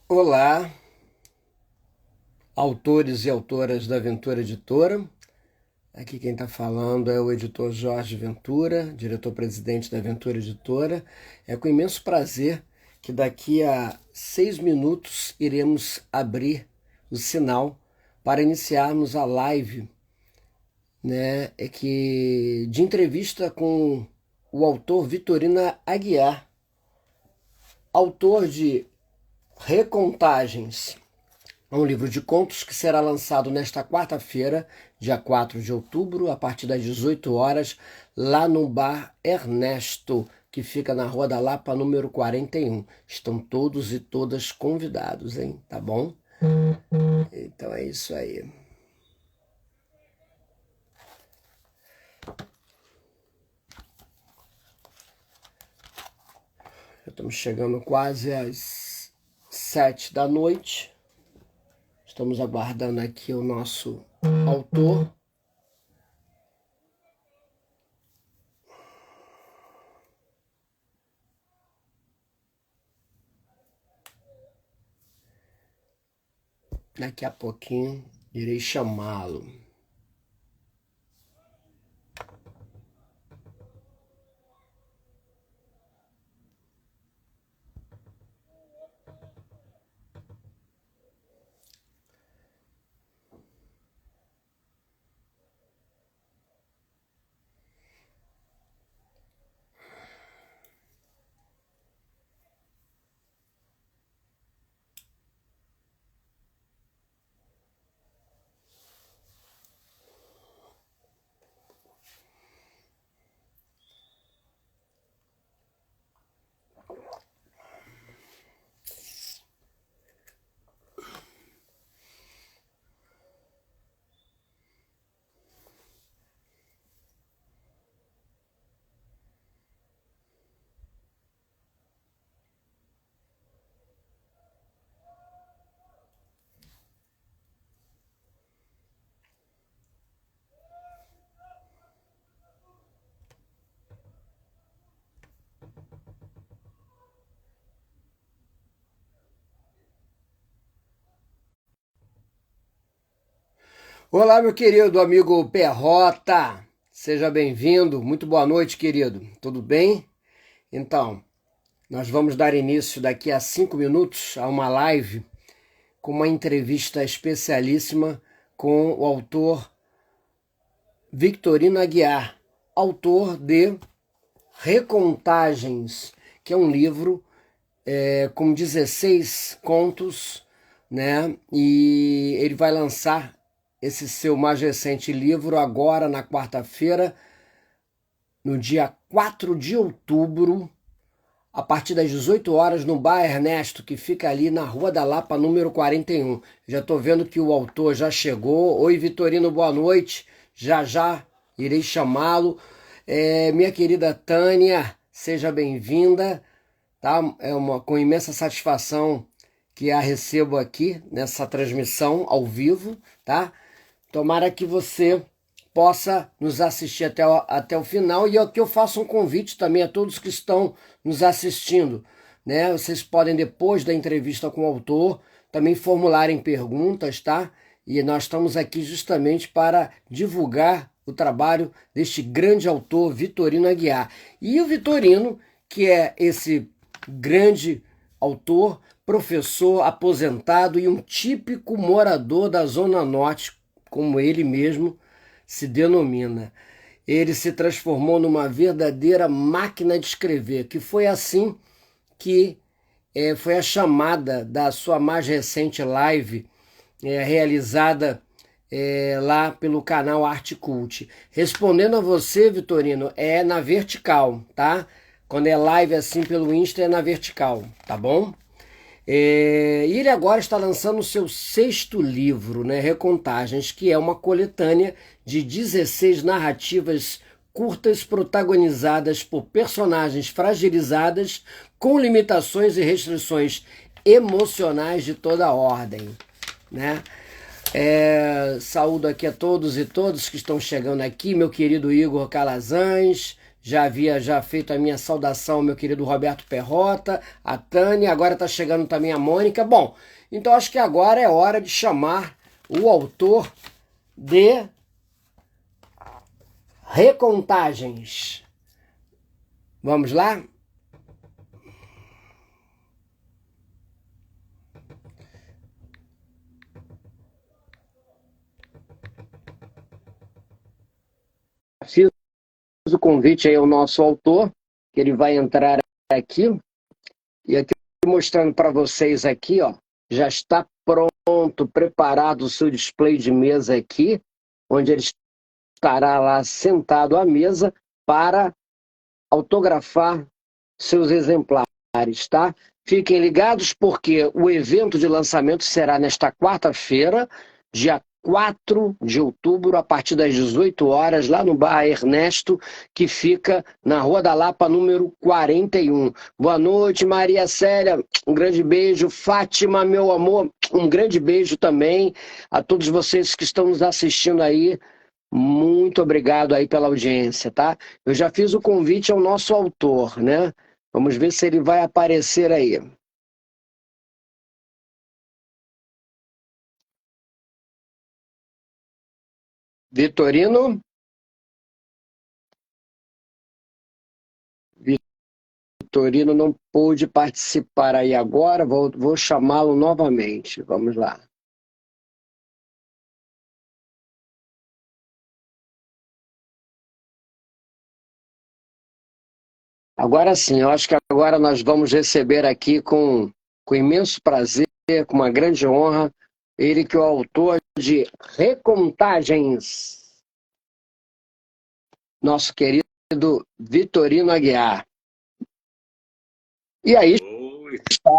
Olá, autores e autoras da Ventura Editora. Aqui quem está falando é o editor Jorge Ventura, diretor-presidente da Ventura Editora. É com imenso prazer que daqui a 6 minutos iremos abrir o sinal para iniciarmos a live, né, de entrevista com o autor Vitorino Aguiar, autor de Recontagens, é um livro de contos que será lançado nesta quarta-feira, dia 4 de outubro, a partir das 18 horas, lá no Bar Ernesto, que fica na Rua da Lapa, número 41. Estão todos e todas convidados, hein? Tá bom? Então é isso aí. Já estamos chegando quase às 7 da noite. Estamos aguardando aqui o nosso autor. Daqui a pouquinho irei chamá-lo. Olá, meu querido amigo Perrota, seja bem-vindo, muito boa noite, querido, tudo bem? Então, nós vamos dar início daqui a 5 minutos a uma live com uma entrevista especialíssima com o autor Vitorino Aguiar, autor de Recontagens, que é um livro com 16 contos, né? E ele vai lançar esse seu mais recente livro agora na quarta-feira, no dia 4 de outubro, a partir das 18 horas, no Bar Ernesto, que fica ali na Rua da Lapa, número 41. Já estou vendo que o autor já chegou. Oi, Vitorino, boa noite. Já irei chamá-lo. Minha querida Tânia, seja bem-vinda. Tá? Com imensa satisfação que a recebo aqui nessa transmissão ao vivo, tá? Tomara que você possa nos assistir até o final, e aqui eu faço um convite também a todos que estão nos assistindo. né? Vocês podem, depois da entrevista com o autor, também formularem perguntas, tá? E nós estamos aqui justamente para divulgar o trabalho deste grande autor, Vitorino Aguiar. E o Vitorino, que é esse grande autor, professor aposentado e um típico morador da Zona Norte, como ele mesmo se denomina. Ele se transformou numa verdadeira máquina de escrever, que foi assim que foi a chamada da sua mais recente live, realizada lá pelo canal Arte Cult. Respondendo a você, Vitorino, é na vertical, tá? Quando é live assim pelo Insta, é na vertical, tá bom? E ele agora está lançando o seu 6º livro, né, Recontagens, que é uma coletânea de 16 narrativas curtas protagonizadas por personagens fragilizadas com limitações e restrições emocionais de toda ordem, né? Saúdo aqui a todos e todas que estão chegando aqui, meu querido Igor Calazans, já havia feito a minha saudação ao meu querido Roberto Perrota, a Tânia, agora está chegando também a Mônica. Bom, então acho que agora é hora de chamar o autor de Recontagens. Vamos lá? Fiz o convite aí ao nosso autor, que ele vai entrar aqui, e aqui mostrando para vocês aqui, ó, já está pronto, preparado o seu display de mesa aqui, onde ele estará lá sentado à mesa para autografar seus exemplares, tá? Fiquem ligados porque o evento de lançamento será nesta quarta-feira, dia 4 de outubro, a partir das 18 horas, lá no Bar Ernesto, que fica na Rua da Lapa, número 41. Boa noite, Maria Célia, um grande beijo. Fátima, meu amor, um grande beijo também. A todos vocês que estão nos assistindo aí, muito obrigado aí pela audiência, tá? Eu já fiz o convite ao nosso autor, né? Vamos ver se ele vai aparecer aí. Vitorino? Vitorino não pôde participar aí agora, vou chamá-lo novamente. Vamos lá. Agora sim, eu acho que agora nós vamos receber aqui com imenso prazer, com uma grande honra, ele que é o autor de Recontagens, nosso querido Vitorino Aguiar. E aí está.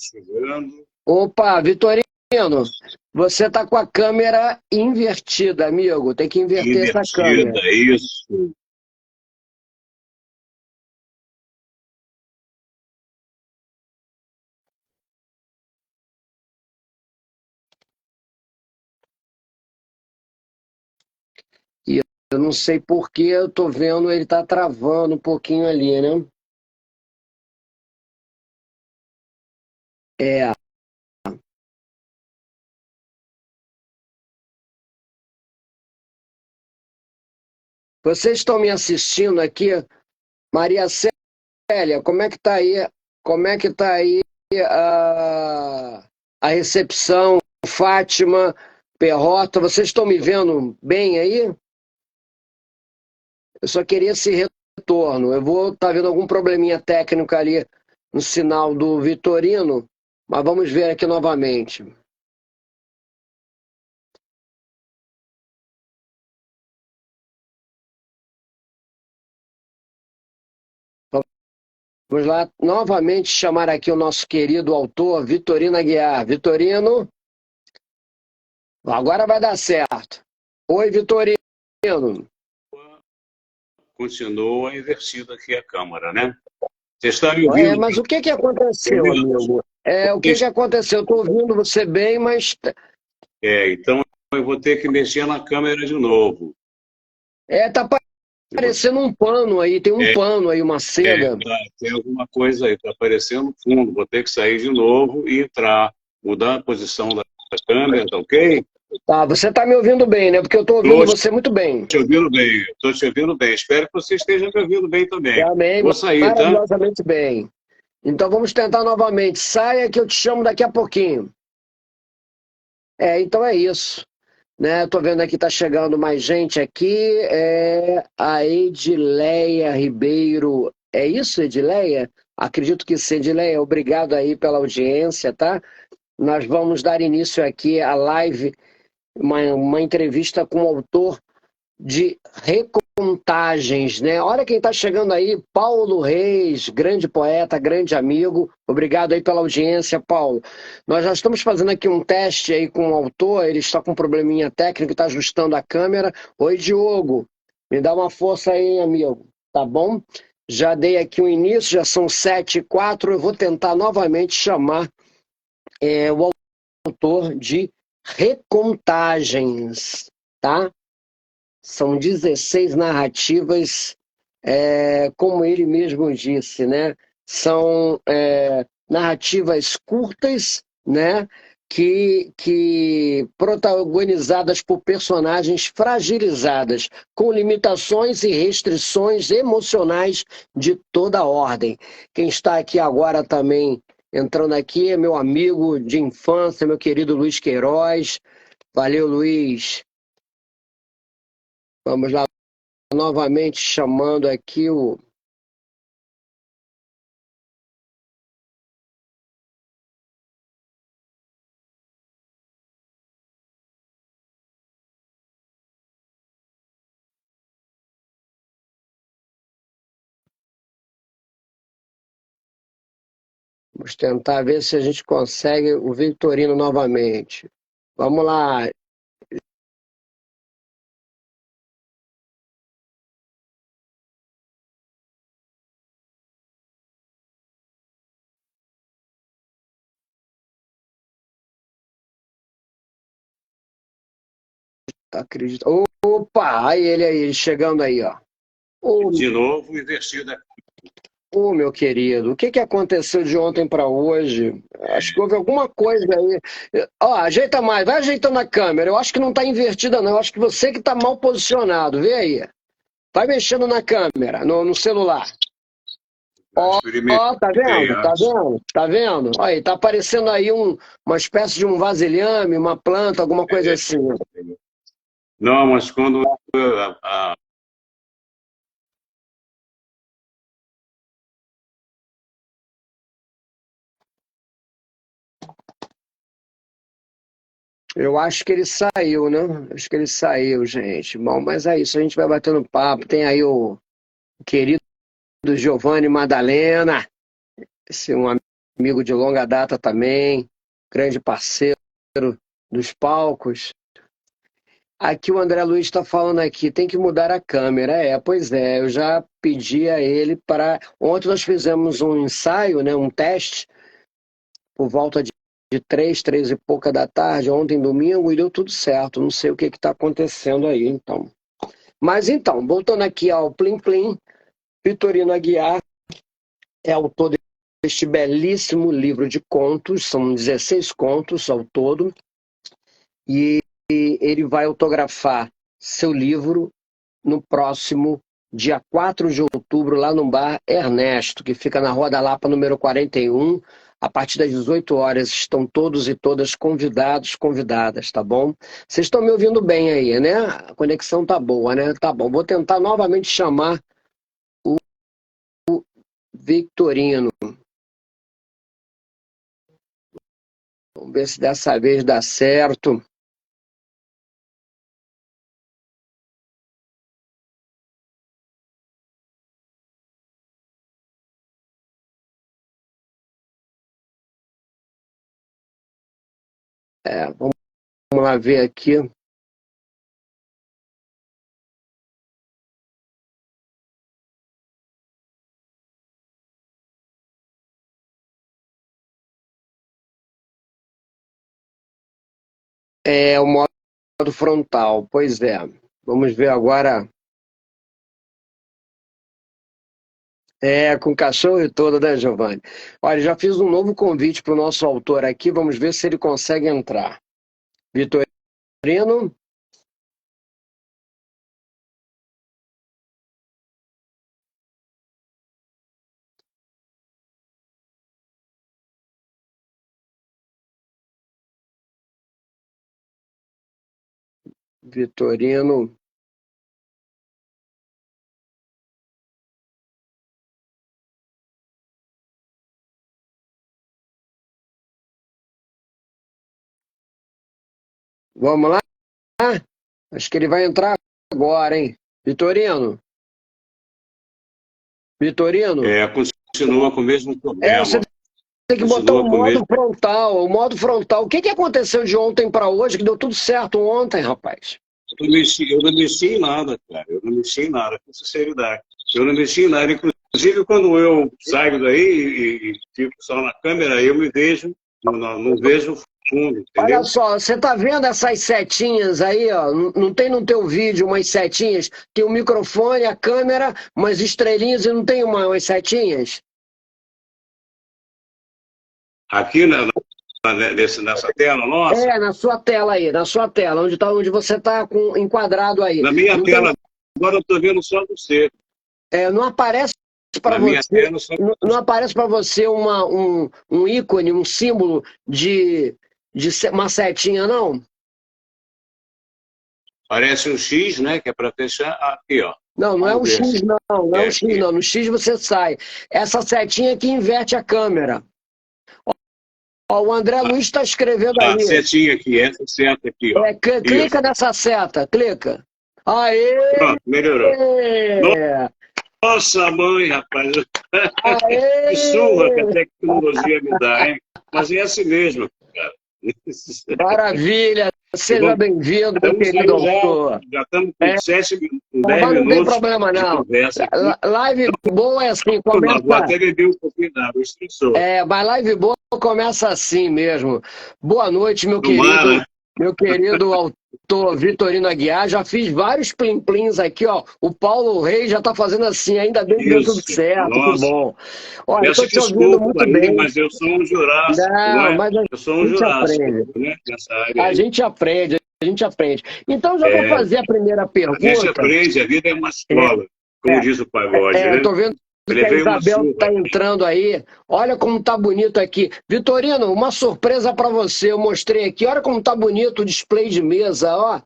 Chegando. Opa, Vitorino, você está com a câmera invertida, amigo. Tem que inverter essa câmera. Isso. E eu não sei por que eu tô vendo ele tá travando um pouquinho ali, né? É. Vocês estão me assistindo aqui? Maria Célia, como é que tá aí? Como é que tá aí a recepção? Fátima, Perrota, vocês estão me vendo bem aí? Eu só queria esse retorno. Eu vou estar vendo algum probleminha técnico ali no sinal do Vitorino, mas vamos ver aqui novamente. Vamos lá novamente chamar aqui o nosso querido autor, Vitorino Aguiar. Vitorino, agora vai dar certo. Oi, Vitorino. Continua invertida aqui a câmera, né? Você está me ouvindo? Mas o que aconteceu, amigo? O que aconteceu? Eu estou ouvindo você bem, mas... Então eu vou ter que mexer na câmera de novo. Tá parecendo um pano aí, tem um É, pano aí, uma seda. tem alguma coisa aí, está aparecendo no fundo. Vou ter que sair de novo e entrar, mudar a posição da câmera, tá ok? Tá, você tá me ouvindo bem, né? Porque eu tô ouvindo Estou você muito bem. te ouvindo bem, estou te ouvindo bem. Espero que você esteja me ouvindo bem também. Também, Vou sair, tá? maravilhosamente bem. Então vamos tentar novamente. Saia que eu te chamo daqui a pouquinho. Então é isso. Né? Tô vendo aqui, tá chegando mais gente aqui. A Edileia Ribeiro. É isso, Edileia? Acredito que sim, Edileia. Obrigado aí pela audiência, tá? Nós vamos dar início aqui à live, uma entrevista com o autor de Recontagens, né? Olha quem está chegando aí, Paulo Reis, grande poeta, grande amigo. Obrigado aí pela audiência, Paulo. Nós já estamos fazendo aqui um teste aí com o autor, ele está com um probleminha técnico, está ajustando a câmera. Oi, Diogo, me dá uma força aí, amigo, tá bom? Já dei aqui um início, já são 7h04, eu vou tentar novamente chamar o autor de Recontagens, tá? São 16 narrativas, como ele mesmo disse, né? São narrativas curtas, né? Que protagonizadas por personagens fragilizadas, com limitações e restrições emocionais de toda ordem. Quem está aqui agora também entrando aqui é meu amigo de infância, meu querido Luiz Queiroz. Valeu, Luiz. Vamos lá. Novamente chamando aqui o. Vamos tentar ver se a gente consegue o Victorino novamente. Vamos lá. Acredito. Opa! Aí ele aí, chegando aí, ó. Ô, De novo, invertida. meu querido, o que aconteceu de ontem para hoje? Acho que houve alguma coisa aí. Ó, ajeita mais, vai ajeitando a câmera. Eu acho que não está invertida, não. Eu acho que você que está mal posicionado. Vê aí. Vai mexendo na câmera, no celular. Já Ó, tá experimentei vendo? Tá antes. vendo? Tá vendo? Aí, tá aparecendo aí uma espécie de um vasilhame, uma planta, alguma coisa assim. Não, mas quando Eu acho que ele saiu, né? Acho que ele saiu, gente. Bom, mas é isso, a gente vai batendo papo. Tem aí o querido Giovanni Madalena, esse um amigo de longa data também, grande parceiro dos palcos. Aqui o André Luiz está falando aqui, tem que mudar a câmera. Pois é, eu já pedi a ele para. Ontem nós fizemos um ensaio, né, um teste, por volta de 3 e pouca da tarde, ontem domingo, e deu tudo certo. Não sei o que está acontecendo aí, então. Mas então, voltando aqui ao Plim Plim, Vitorino Aguiar é autor deste belíssimo livro de contos, são 16 contos ao todo, e ele vai autografar seu livro no próximo dia 4 de outubro, lá no Bar Ernesto, que fica na Rua da Lapa, número 41. A partir das 18 horas estão todos e todas convidados, convidadas, tá bom? Vocês estão me ouvindo bem aí, né? A conexão tá boa, né? Tá bom. Vou tentar novamente chamar Victorino. Vamos ver se dessa vez dá certo. Vamos lá ver aqui. O modo frontal, pois é. Vamos ver agora Com o cachorro e todo, né, Giovanni? Olha, já fiz um novo convite para o nosso autor aqui, vamos ver se ele consegue entrar. Vitorino, Vitorino. Vamos lá? Acho que ele vai entrar agora, hein? Vitorino? Vitorino? Continua com o mesmo Você problema. tem que botar Continua o com o modo mesmo. frontal, o modo frontal. O que aconteceu de ontem para hoje que deu tudo certo ontem, rapaz? Eu não mexi em nada, cara. Eu não mexi em nada, com sinceridade. Eu não mexi em nada. Inclusive, quando eu saio daí e fico só na câmera, eu me vejo, não vejo o fundo, Olha entendeu? só, você tá vendo essas setinhas aí, ó? Não tem no teu vídeo umas setinhas? Tem o microfone, a câmera, umas estrelinhas e não tem umas setinhas? Aqui nessa tela nossa, Na sua tela aí, na sua tela, onde você tá enquadrado aí. na minha Não tem, tela, agora eu estou vendo só você. não aparece para Na minha você, tela, só não aparece para você um ícone, um símbolo de uma setinha, não? parece um X, né? Que é para fechar. Aqui, ó. Não é Vamos um ver X, se não é é um X, aqui. não. No X você sai. Essa setinha que inverte a câmera. Ó, o André Luiz está escrevendo A aí. setinha aqui, essa seta aqui, ó. Clica Isso. nessa seta, clica. Aê! Pronto, melhorou. Nossa, mãe, rapaz. Que surra que a Aê! tecnologia me dá, hein? Mas é assim mesmo, cara. Maravilha! E Seja bem-vindo, meu estamos querido aí autor. já estamos com 10 Mas não tem minutos problema, de não. conversa aqui. Live boa é assim, Vou começa. até beber um pouquinho d'água, estressou. Mas live boa começa assim mesmo. Boa noite, Tomara. meu querido autor Vitorino Aguiar. Já fiz vários plim-plims aqui, ó. O Paulo Reis já está fazendo assim, ainda bem que deu tudo Isso. certo, que Nossa. bom. Olha, eu Peço estou te ouvindo desculpa muito aí, bem. mas eu sou um jurássico, não Não, é? mas a Eu sou um gente jurássico, aprende. né? Nessa área A aí. gente aprende, a gente aprende. Então, já vou fazer a primeira A gente pergunta. aprende, a vida é uma escola, como diz o pagode, né? Estou vendo Eu que a levei uma Isabel surra. está entrando aí. Olha como tá bonito aqui. Vitorino, uma surpresa para você. Eu mostrei aqui. Olha como tá bonito o display de mesa, ó.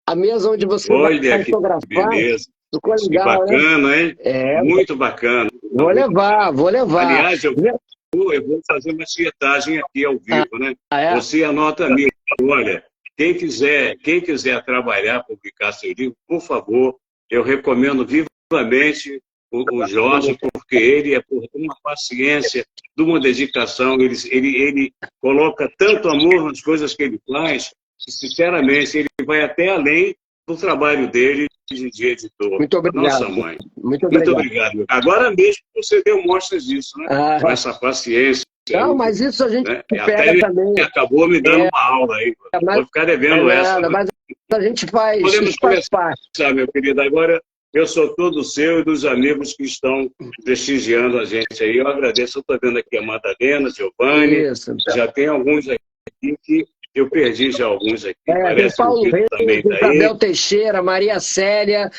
A mesa onde você Olha vai que fotografar. beleza. Ficou Que legal, né? bacana, hein? Muito bacana. Vou levar, vou levar. Aliás, eu vou fazer uma tietagem aqui ao vivo, né? Ah, é? Você anota a minha. Olha, quem quiser trabalhar, publicar seu livro, por favor, eu recomendo vivamente o Jorge, porque ele é por uma paciência, de uma dedicação, ele coloca tanto amor nas coisas que ele faz, que, sinceramente, ele vai até além do trabalho dele de editor. Muito obrigado. Nossa, mãe. Muito Muito obrigado. obrigado. Agora mesmo você deu mostras disso, né? Com essa paciência. Não, aí, mas isso a gente né? pega Até também. acabou me dando uma aula aí. Vou ficar devendo essa. Né? Mas a gente faz, Podemos isso faz parte. começar, meu querido. Agora, eu sou todo seu e dos amigos que estão prestigiando a gente aí. Eu agradeço. Eu estou vendo aqui a Madalena, Giovanni. Isso, então. Já tem alguns aqui que eu perdi já alguns aqui. Tem Parece Paulo que o Reis, Vitor também está Isabel aí. Teixeira, Maria Célia,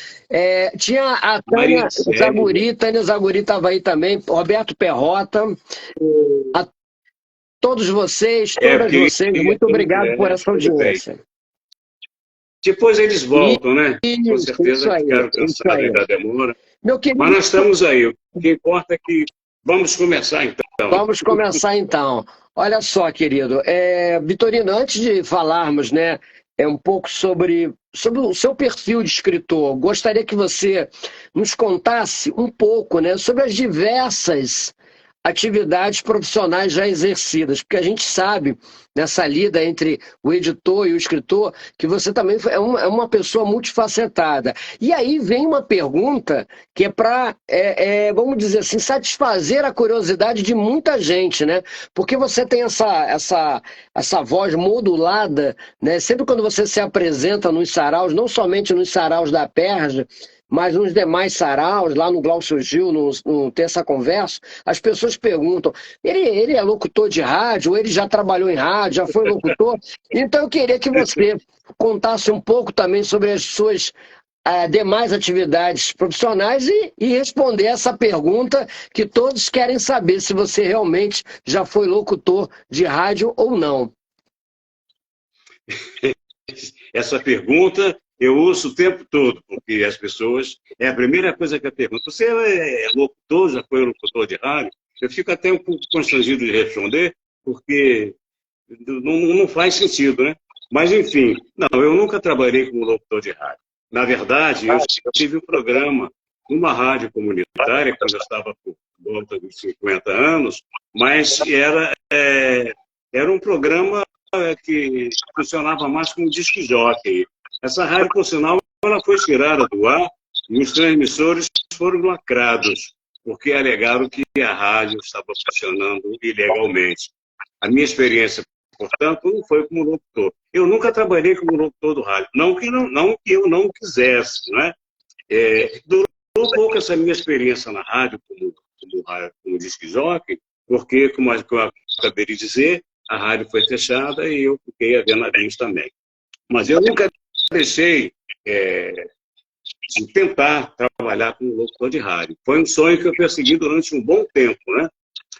tinha a Maria Tânia Célia. Zaguri, Tânia Zaguri estava aí também, Roberto Perrota, a todos vocês, todas vocês, muito obrigado por essa audiência. Depois eles voltam, né? Com Isso certeza aí, ficaram isso cansados aí. da demora. Meu querido, Mas nós estamos aí. O que importa é que vamos começar então. vamos começar então. Olha só, querido, Vitorino, antes de falarmos, né, um pouco sobre o seu perfil de escritor, gostaria que você nos contasse um pouco, né, sobre as diversas atividades profissionais já exercidas, porque a gente sabe, nessa lida entre o editor e o escritor, que você também é uma pessoa multifacetada. E aí vem uma pergunta que é para, vamos dizer assim, satisfazer a curiosidade de muita gente, né? Porque você tem essa voz modulada, né? Sempre quando você se apresenta nos saraus, não somente nos saraus da Perja, mas nos demais saraus, lá no Glaucio Gil, no Terça Conversa, as pessoas perguntam, ele é locutor de rádio, ele já trabalhou em rádio, já foi locutor? Então eu queria que você contasse um pouco também sobre as suas demais atividades profissionais e responder essa pergunta que todos querem saber se você realmente já foi locutor de rádio ou não. Essa pergunta eu ouço o tempo todo, porque as pessoas... É a primeira coisa que eu pergunto. Você é locutor, já foi locutor de rádio? Eu fico até um pouco constrangido de responder, porque não faz sentido, né? Mas, enfim, não, eu nunca trabalhei como locutor de rádio. Na verdade, eu tive um programa numa rádio comunitária, quando eu estava por volta de 50 anos, mas era um programa que funcionava mais como disc jockey. Essa rádio, por sinal, ela foi tirada do ar e os transmissores foram lacrados, porque alegaram que a rádio estava funcionando ilegalmente. A minha experiência, portanto, não foi como locutor. Eu nunca trabalhei como locutor do rádio, não que eu não quisesse, né? Durou um pouco essa minha experiência na rádio como disc jockey, porque, como eu acabei de dizer, a rádio foi fechada e eu fiquei a ver navios também. Mas eu nunca deixei de tentar trabalhar como locutor de rádio. Foi um sonho que eu persegui durante um bom tempo, né?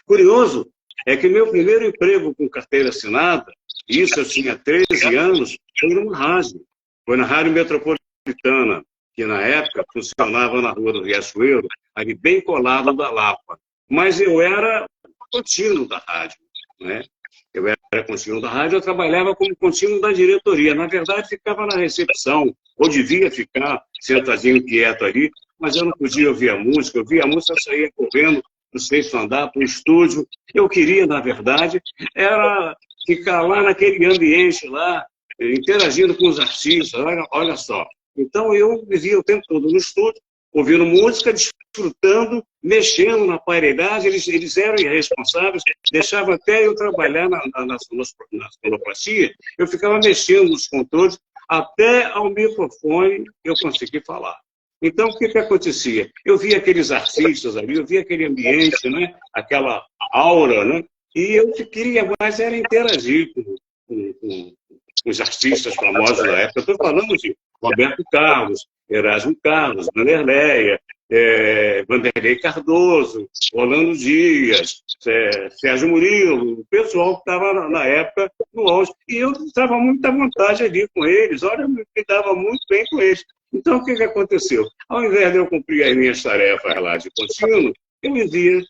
Curioso é que meu primeiro emprego com carteira assinada, isso eu tinha 13 anos, foi numa rádio. Foi na Rádio Metropolitana, que na época funcionava na Rua do Riachuelo, ali bem colado da Lapa. Mas eu era contínuo da rádio, né? Eu era contínuo da rádio, eu trabalhava como contínuo da diretoria. Na verdade, ficava na recepção, ou devia ficar sentadinho quieto ali, mas eu não podia ouvir a música. Eu via a música, eu saía correndo do sexto andar para o estúdio. Eu queria, na verdade, era ficar lá naquele ambiente lá, interagindo com os artistas, olha só. Então, eu vivia o tempo todo no estúdio, ouvindo música, desfrutando, mexendo na aparelhagem. Eles eram irresponsáveis, deixavam até eu trabalhar na sonoplastia, eu ficava mexendo nos controles, até ao microfone eu consegui falar. Então, o que acontecia? Eu via aqueles artistas ali, eu via aquele ambiente, né? Aquela aura, né? E eu queria mais era interagir com os artistas famosos da época. Estou falando de Roberto Carlos, Erasmo Carlos, Vanderleia, Vanderlei Cardoso, Orlando Dias, Sérgio Murilo, o pessoal que estava na época no auge. E eu estava muito à vontade ali com eles, olha, eu me dava muito bem com eles. Então, o que aconteceu? Ao invés de eu cumprir as minhas tarefas lá de contínuo, eu me via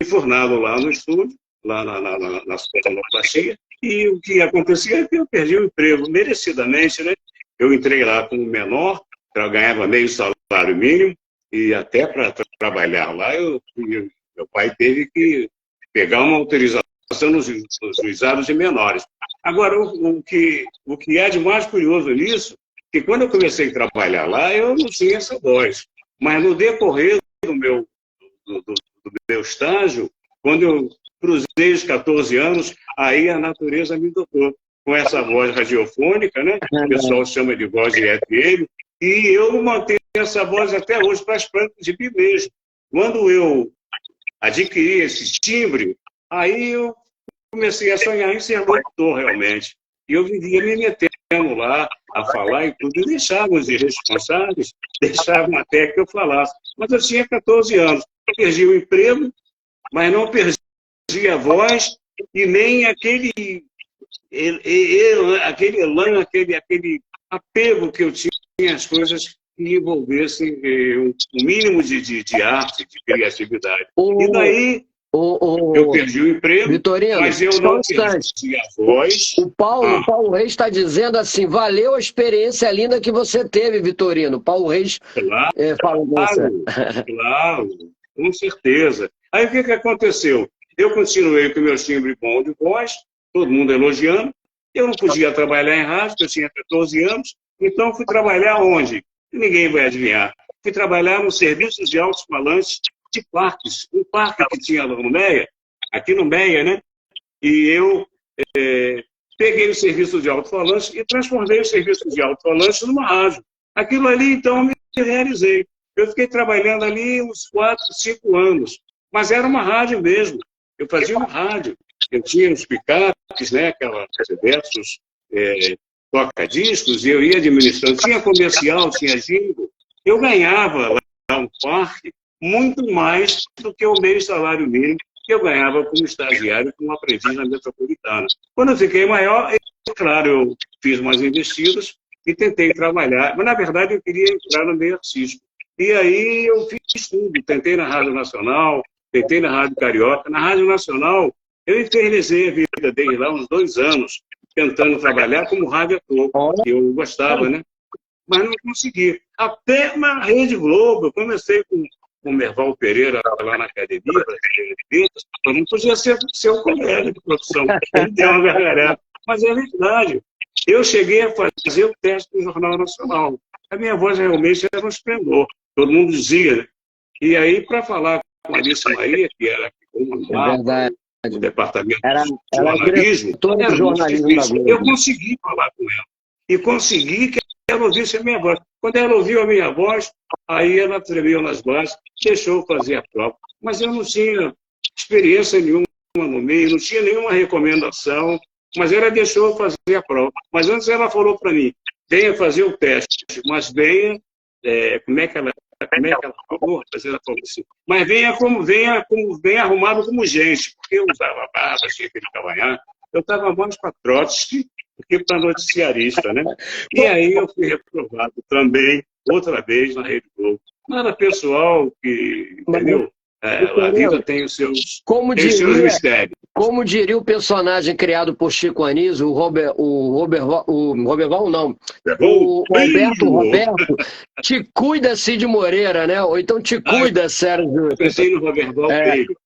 enfurnado lá no estúdio, lá na sonoplastia, e o que acontecia é que eu perdi o emprego, merecidamente, né? Eu entrei lá como menor, eu ganhava meio salário mínimo, e até para trabalhar lá, meu pai teve que pegar uma autorização nos juizados de menores. Agora, o que é de mais curioso nisso, que quando eu comecei a trabalhar lá, eu não tinha essa voz. Mas no decorrer do meu estágio, quando eu cruzei os 14 anos, aí a natureza me dotou com essa voz radiofônica, né? O pessoal chama de voz de FM, e eu mantenho essa voz até hoje, faz parte de mim mesmo. Quando eu adquiri esse timbre, aí eu comecei a sonhar em ser locutor, realmente. E eu vivia me metendo lá a falar e tudo, e deixavam os irresponsáveis, deixavam até que eu falasse. Mas eu tinha 14 anos, eu perdi o emprego, mas não perdi a voz e nem aquele elan, aquele apego que eu tinha às coisas que envolvessem um mínimo de arte, de criatividade. E daí eu perdi o emprego, Vitorino, mas eu não perdi a voz. O Paulo Reis está dizendo assim, valeu a experiência linda que você teve, Vitorino. Paulo Reis fala claro, com certeza. Aí o que aconteceu? Eu continuei com o meu timbre bom de voz, todo mundo elogiando. Eu não podia trabalhar em rádio, eu tinha 14 anos, então fui trabalhar onde? Ninguém vai adivinhar. Fui trabalhar no serviço de alto-falantes de parques, um parque que tinha lá no Meia, aqui no Meia, né? E eu peguei o serviço de alto-falantes e transformei o serviço de alto-falantes numa rádio. Aquilo ali, então, eu me realizei. Eu fiquei trabalhando ali uns 4, 5 anos, mas era uma rádio mesmo. Eu fazia uma rádio. Eu tinha os picapes, né, aquelas diversos toca-discos, e eu ia administrando. Tinha comercial, tinha jingle. Eu ganhava lá no parque muito mais do que o meio salário mínimo que eu ganhava como estagiário, como aprendiz na Metropolitana. Quando eu fiquei maior, claro, eu fiz mais investidas e tentei trabalhar, mas na verdade eu queria entrar no meio artístico. E aí eu fiz tudo, tentei na Rádio Nacional, tentei na Rádio Carioca. Na Rádio Nacional, eu infernizei a vida desde lá uns 2 anos, tentando trabalhar como radioator, que eu gostava, né? Mas não consegui. Até na Rede Globo, eu comecei com o Merval Pereira lá na Academia Brasileira de Letras, eu não podia ser seu colega de profissão, ele deu uma gargalhada. Mas é verdade. Eu cheguei a fazer o teste do Jornal Nacional. A minha voz realmente era um esplendor, todo mundo dizia, né? E aí, para falar com a Alice Maria, que era que comandava o departamento de jornalismo, era muito difícil. Eu consegui falar com ela. E consegui que ela ouvisse a minha voz. Quando ela ouviu a minha voz, aí ela tremeu nas bases, deixou eu fazer a prova. Mas eu não tinha experiência nenhuma no meio, não tinha nenhuma recomendação, mas ela deixou eu fazer a prova. Mas antes ela falou para mim, venha fazer o teste, mas venha, como é que ela falou? Mas ela falou assim, mas venha arrumado como gente, porque eu usava barba, tinha aquele cavanhaque, eu estava mais para Trotsky do que para noticiarista, né? E aí eu fui reprovado também, outra vez, na Rede Globo. Nada pessoal, que, entendeu? A vida tem os seus mistérios. Como diria o personagem criado por Chico Anísio, o Alberto Roberto, te cuida Cid Moreira, né? Ou então te cuida, Sérgio. Eu pensei no Roberval Pelho.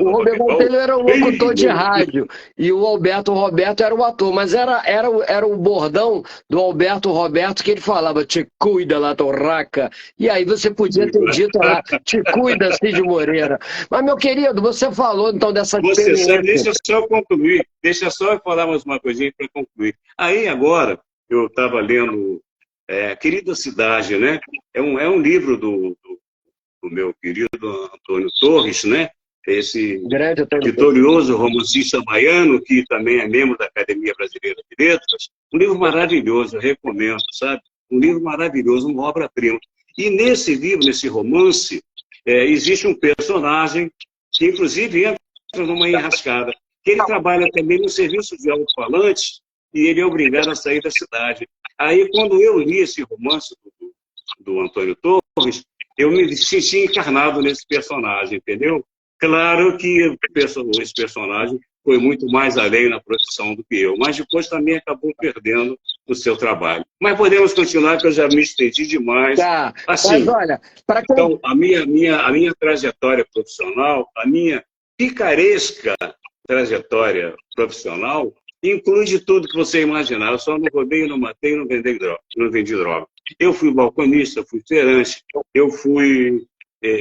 O Roberval Pelho era o locutor de rádio e o Alberto Roberto era o ator, mas era o bordão do Alberto Roberto que ele falava, te cuida lá, torraca. E aí você podia ter dito lá, te cuida Cid Moreira. Mas, meu querido, você falou então dessa experiência. Deixa só eu concluir, deixa só eu falar mais uma coisinha para concluir. Aí agora, eu estava lendo Querida Cidade, né? É um livro do meu querido Antônio Torres, né? Esse vitorioso romancista baiano, que também é membro da Academia Brasileira de Letras. Um livro maravilhoso, eu recomendo, sabe? Um livro maravilhoso, uma obra-prima. E nesse livro, nesse romance, existe um personagem que, inclusive, entra numa enrascada, que ele trabalha também no serviço de alto-falantes e ele é obrigado a sair da cidade. Aí, quando eu li esse romance do Antônio Torres, eu me senti encarnado nesse personagem, entendeu? Claro que esse personagem foi muito mais além na profissão do que eu, mas depois também acabou perdendo o seu trabalho. Mas podemos continuar, que eu já me estendi demais. Tá. Assim, mas olha, então, a minha trajetória profissional, a minha picaresca trajetória profissional, inclui de tudo que você imaginar. Eu só não roubei, não matei, não vendi droga. Eu fui balconista, fui feirante, eu fui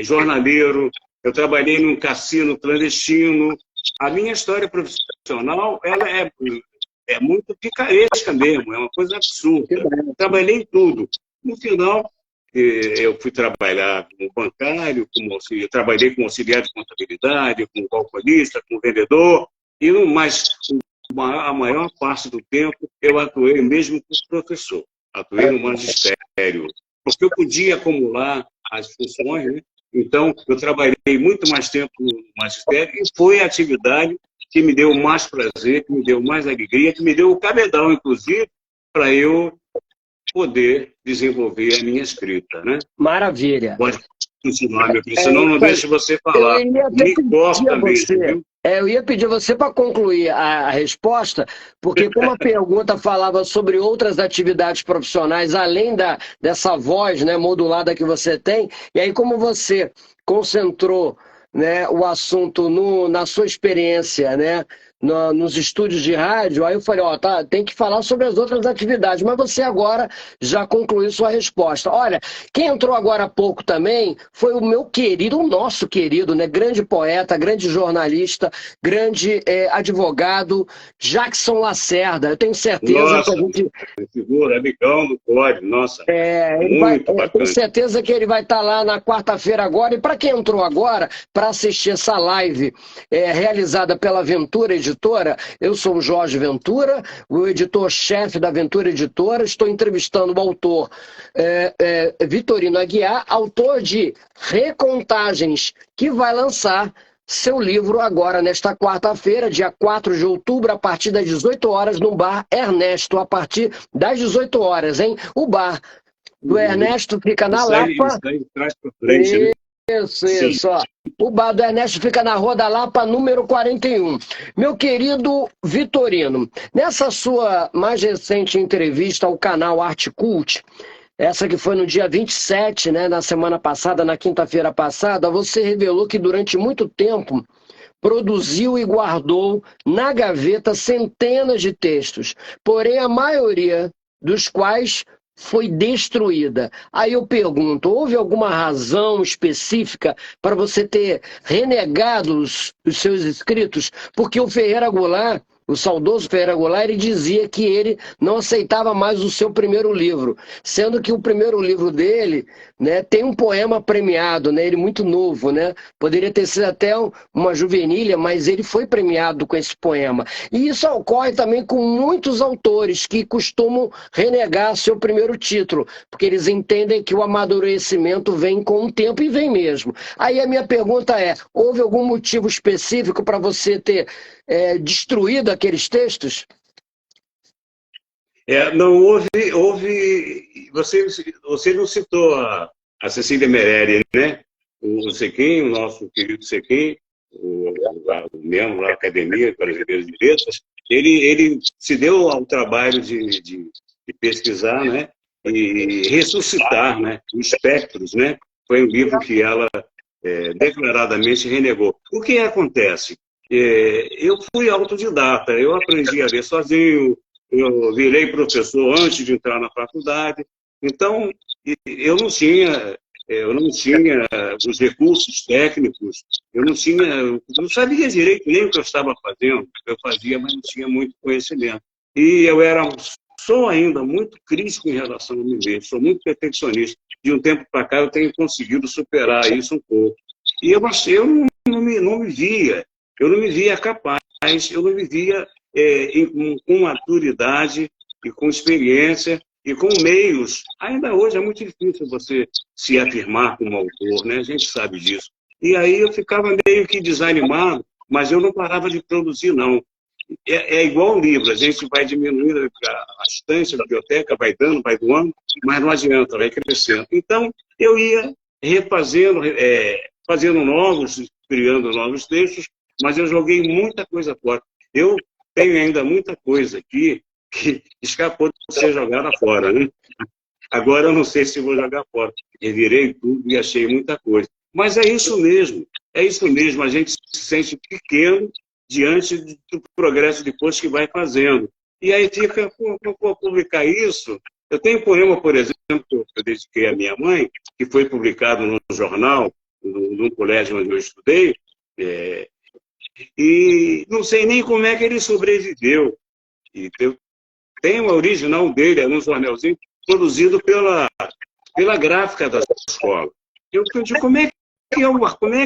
jornaleiro, eu trabalhei num cassino clandestino. A minha história profissional, ela é muito picaresca mesmo, é uma coisa absurda. Eu trabalhei em tudo. No final, eu fui trabalhar como bancário, eu trabalhei como auxiliar de contabilidade, como balconista, como vendedor, mas a maior parte do tempo eu atuei mesmo como professor, atuei no magistério, porque eu podia acumular as funções, né? Então, eu trabalhei muito mais tempo no magistério e foi a atividade que me deu mais prazer, que me deu mais alegria, que me deu o cabedal, inclusive, para eu poder desenvolver a minha escrita, né? Maravilha. Pode continuar, meu filho, senão não deixe você falar. Me corta mesmo, viu? Eu ia pedir você para concluir a resposta, porque como a pergunta falava sobre outras atividades profissionais, além dessa voz, né, modulada que você tem, e aí como você concentrou, né, o assunto na sua experiência, né, nos estúdios de rádio, aí eu falei, ó, tá, tem que falar sobre as outras atividades, mas você agora já concluiu sua resposta. Olha, quem entrou agora há pouco também foi o meu querido, o nosso querido, né, grande poeta, grande jornalista, grande advogado, Jackson Lacerda. Eu tenho certeza que a Nossa, gente... figura, amigão do Código, nossa, muito eu bacana. tenho certeza que ele vai estar lá na quarta-feira agora. E para quem entrou agora, para assistir essa live realizada pela Ventura Editora, eu sou o Jorge Ventura, o editor-chefe da Ventura Editora. Estou entrevistando o autor Vitorino Aguiar, autor de Recontagens, que vai lançar seu livro agora, nesta quarta-feira, dia 4 de outubro, a partir das 18 horas, no Bar Ernesto, a partir das 18 horas, hein? O bar do Ernesto fica na Lapa. Isso aí traz para frente, né? Isso, ó. O bar do Ernesto fica na Rua da Lapa, número 41. Meu querido Vitorino, nessa sua mais recente entrevista ao canal Arte Cult, essa que foi no dia 27, né, na semana passada, na quinta-feira passada, você revelou que durante muito tempo produziu e guardou na gaveta centenas de textos, porém a maioria dos quais foi destruída. Aí eu pergunto, houve alguma razão específica para você ter renegado os seus escritos? Porque o Ferreira Goulart, o saudoso Ferreira Goulart, ele dizia que ele não aceitava mais o seu primeiro livro, sendo que o primeiro livro dele, né, tem um poema premiado, né, ele muito novo, né, poderia ter sido até uma juvenilha, mas ele foi premiado com esse poema. E isso ocorre também com muitos autores que costumam renegar seu primeiro título, porque eles entendem que o amadurecimento vem com o tempo e vem mesmo. Aí a minha pergunta é, houve algum motivo específico para você ter destruído aqueles textos? Não houve. Você não citou a Cecília Meirelles, né? O Sequim, o nosso querido Sequim, o membro da Academia Brasileira de Letras, ele se deu ao trabalho de pesquisar, né? E ressuscitar, né? Os Espectros, né? Foi um livro que ela declaradamente renegou. O que acontece? Eu fui autodidata, eu aprendi a ler sozinho, eu virei professor antes de entrar na faculdade, então eu não tinha os recursos técnicos, eu não sabia direito nem o que eu estava fazendo, eu fazia, mas não tinha muito conhecimento. E sou ainda muito crítico em relação a mim mesmo, sou muito perfeccionista. De um tempo para cá eu tenho conseguido superar isso um pouco. E eu não me via. Eu não me via capaz, eu não me via com maturidade e com experiência e com meios. Ainda hoje é muito difícil você se afirmar como autor, né? A gente sabe disso. E aí eu ficava meio que desanimado, mas eu não parava de produzir, não. É igual um livro, a gente vai diminuindo a estante, a biblioteca, vai dando, vai doando, mas não adianta, vai crescendo. Então, eu ia refazendo, fazendo novos, criando novos textos, mas eu joguei muita coisa fora. Eu tenho ainda muita coisa aqui que escapou de ser jogada fora, né? Agora eu não sei se vou jogar fora. Revirei tudo e achei muita coisa. Mas é isso mesmo, a gente se sente pequeno diante do progresso depois que vai fazendo. E aí fica, por publicar isso, eu tenho um poema, por exemplo, que eu dediquei à minha mãe, que foi publicado no jornal, num colégio onde eu estudei, e não sei nem como é que ele sobreviveu. E tem o original dele, é um jornalzinho produzido pela gráfica da escola. Eu digo, como é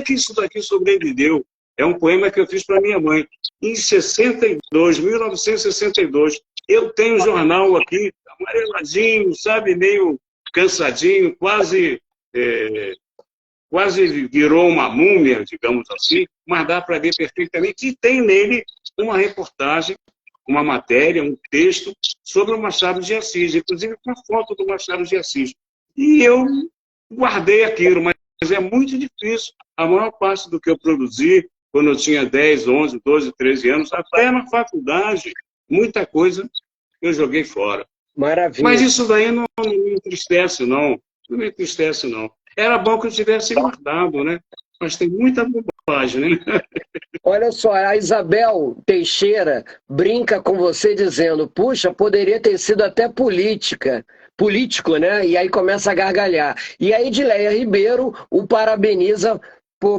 que isso daqui sobreviveu? É um poema que eu fiz para minha mãe. Em 1962. Eu tenho um jornal aqui, amareladinho, sabe, meio cansadinho, quase virou uma múmia, digamos assim, mas dá para ver perfeitamente. E tem nele uma reportagem, uma matéria, um texto sobre o Machado de Assis, inclusive com a foto do Machado de Assis. E eu guardei aquilo, mas é muito difícil. A maior parte do que eu produzi, quando eu tinha 10, 11, 12, 13 anos, até na faculdade, muita coisa eu joguei fora. Maravilha. Mas isso daí não me entristece, não. Não me entristece, não. Era bom que eu tivesse guardado, né? Mas tem muita bobagem página, né? Olha só, a Isabel Teixeira brinca com você dizendo, puxa, poderia ter sido até político, né? E aí começa a gargalhar. E a Edileia Ribeiro o parabeniza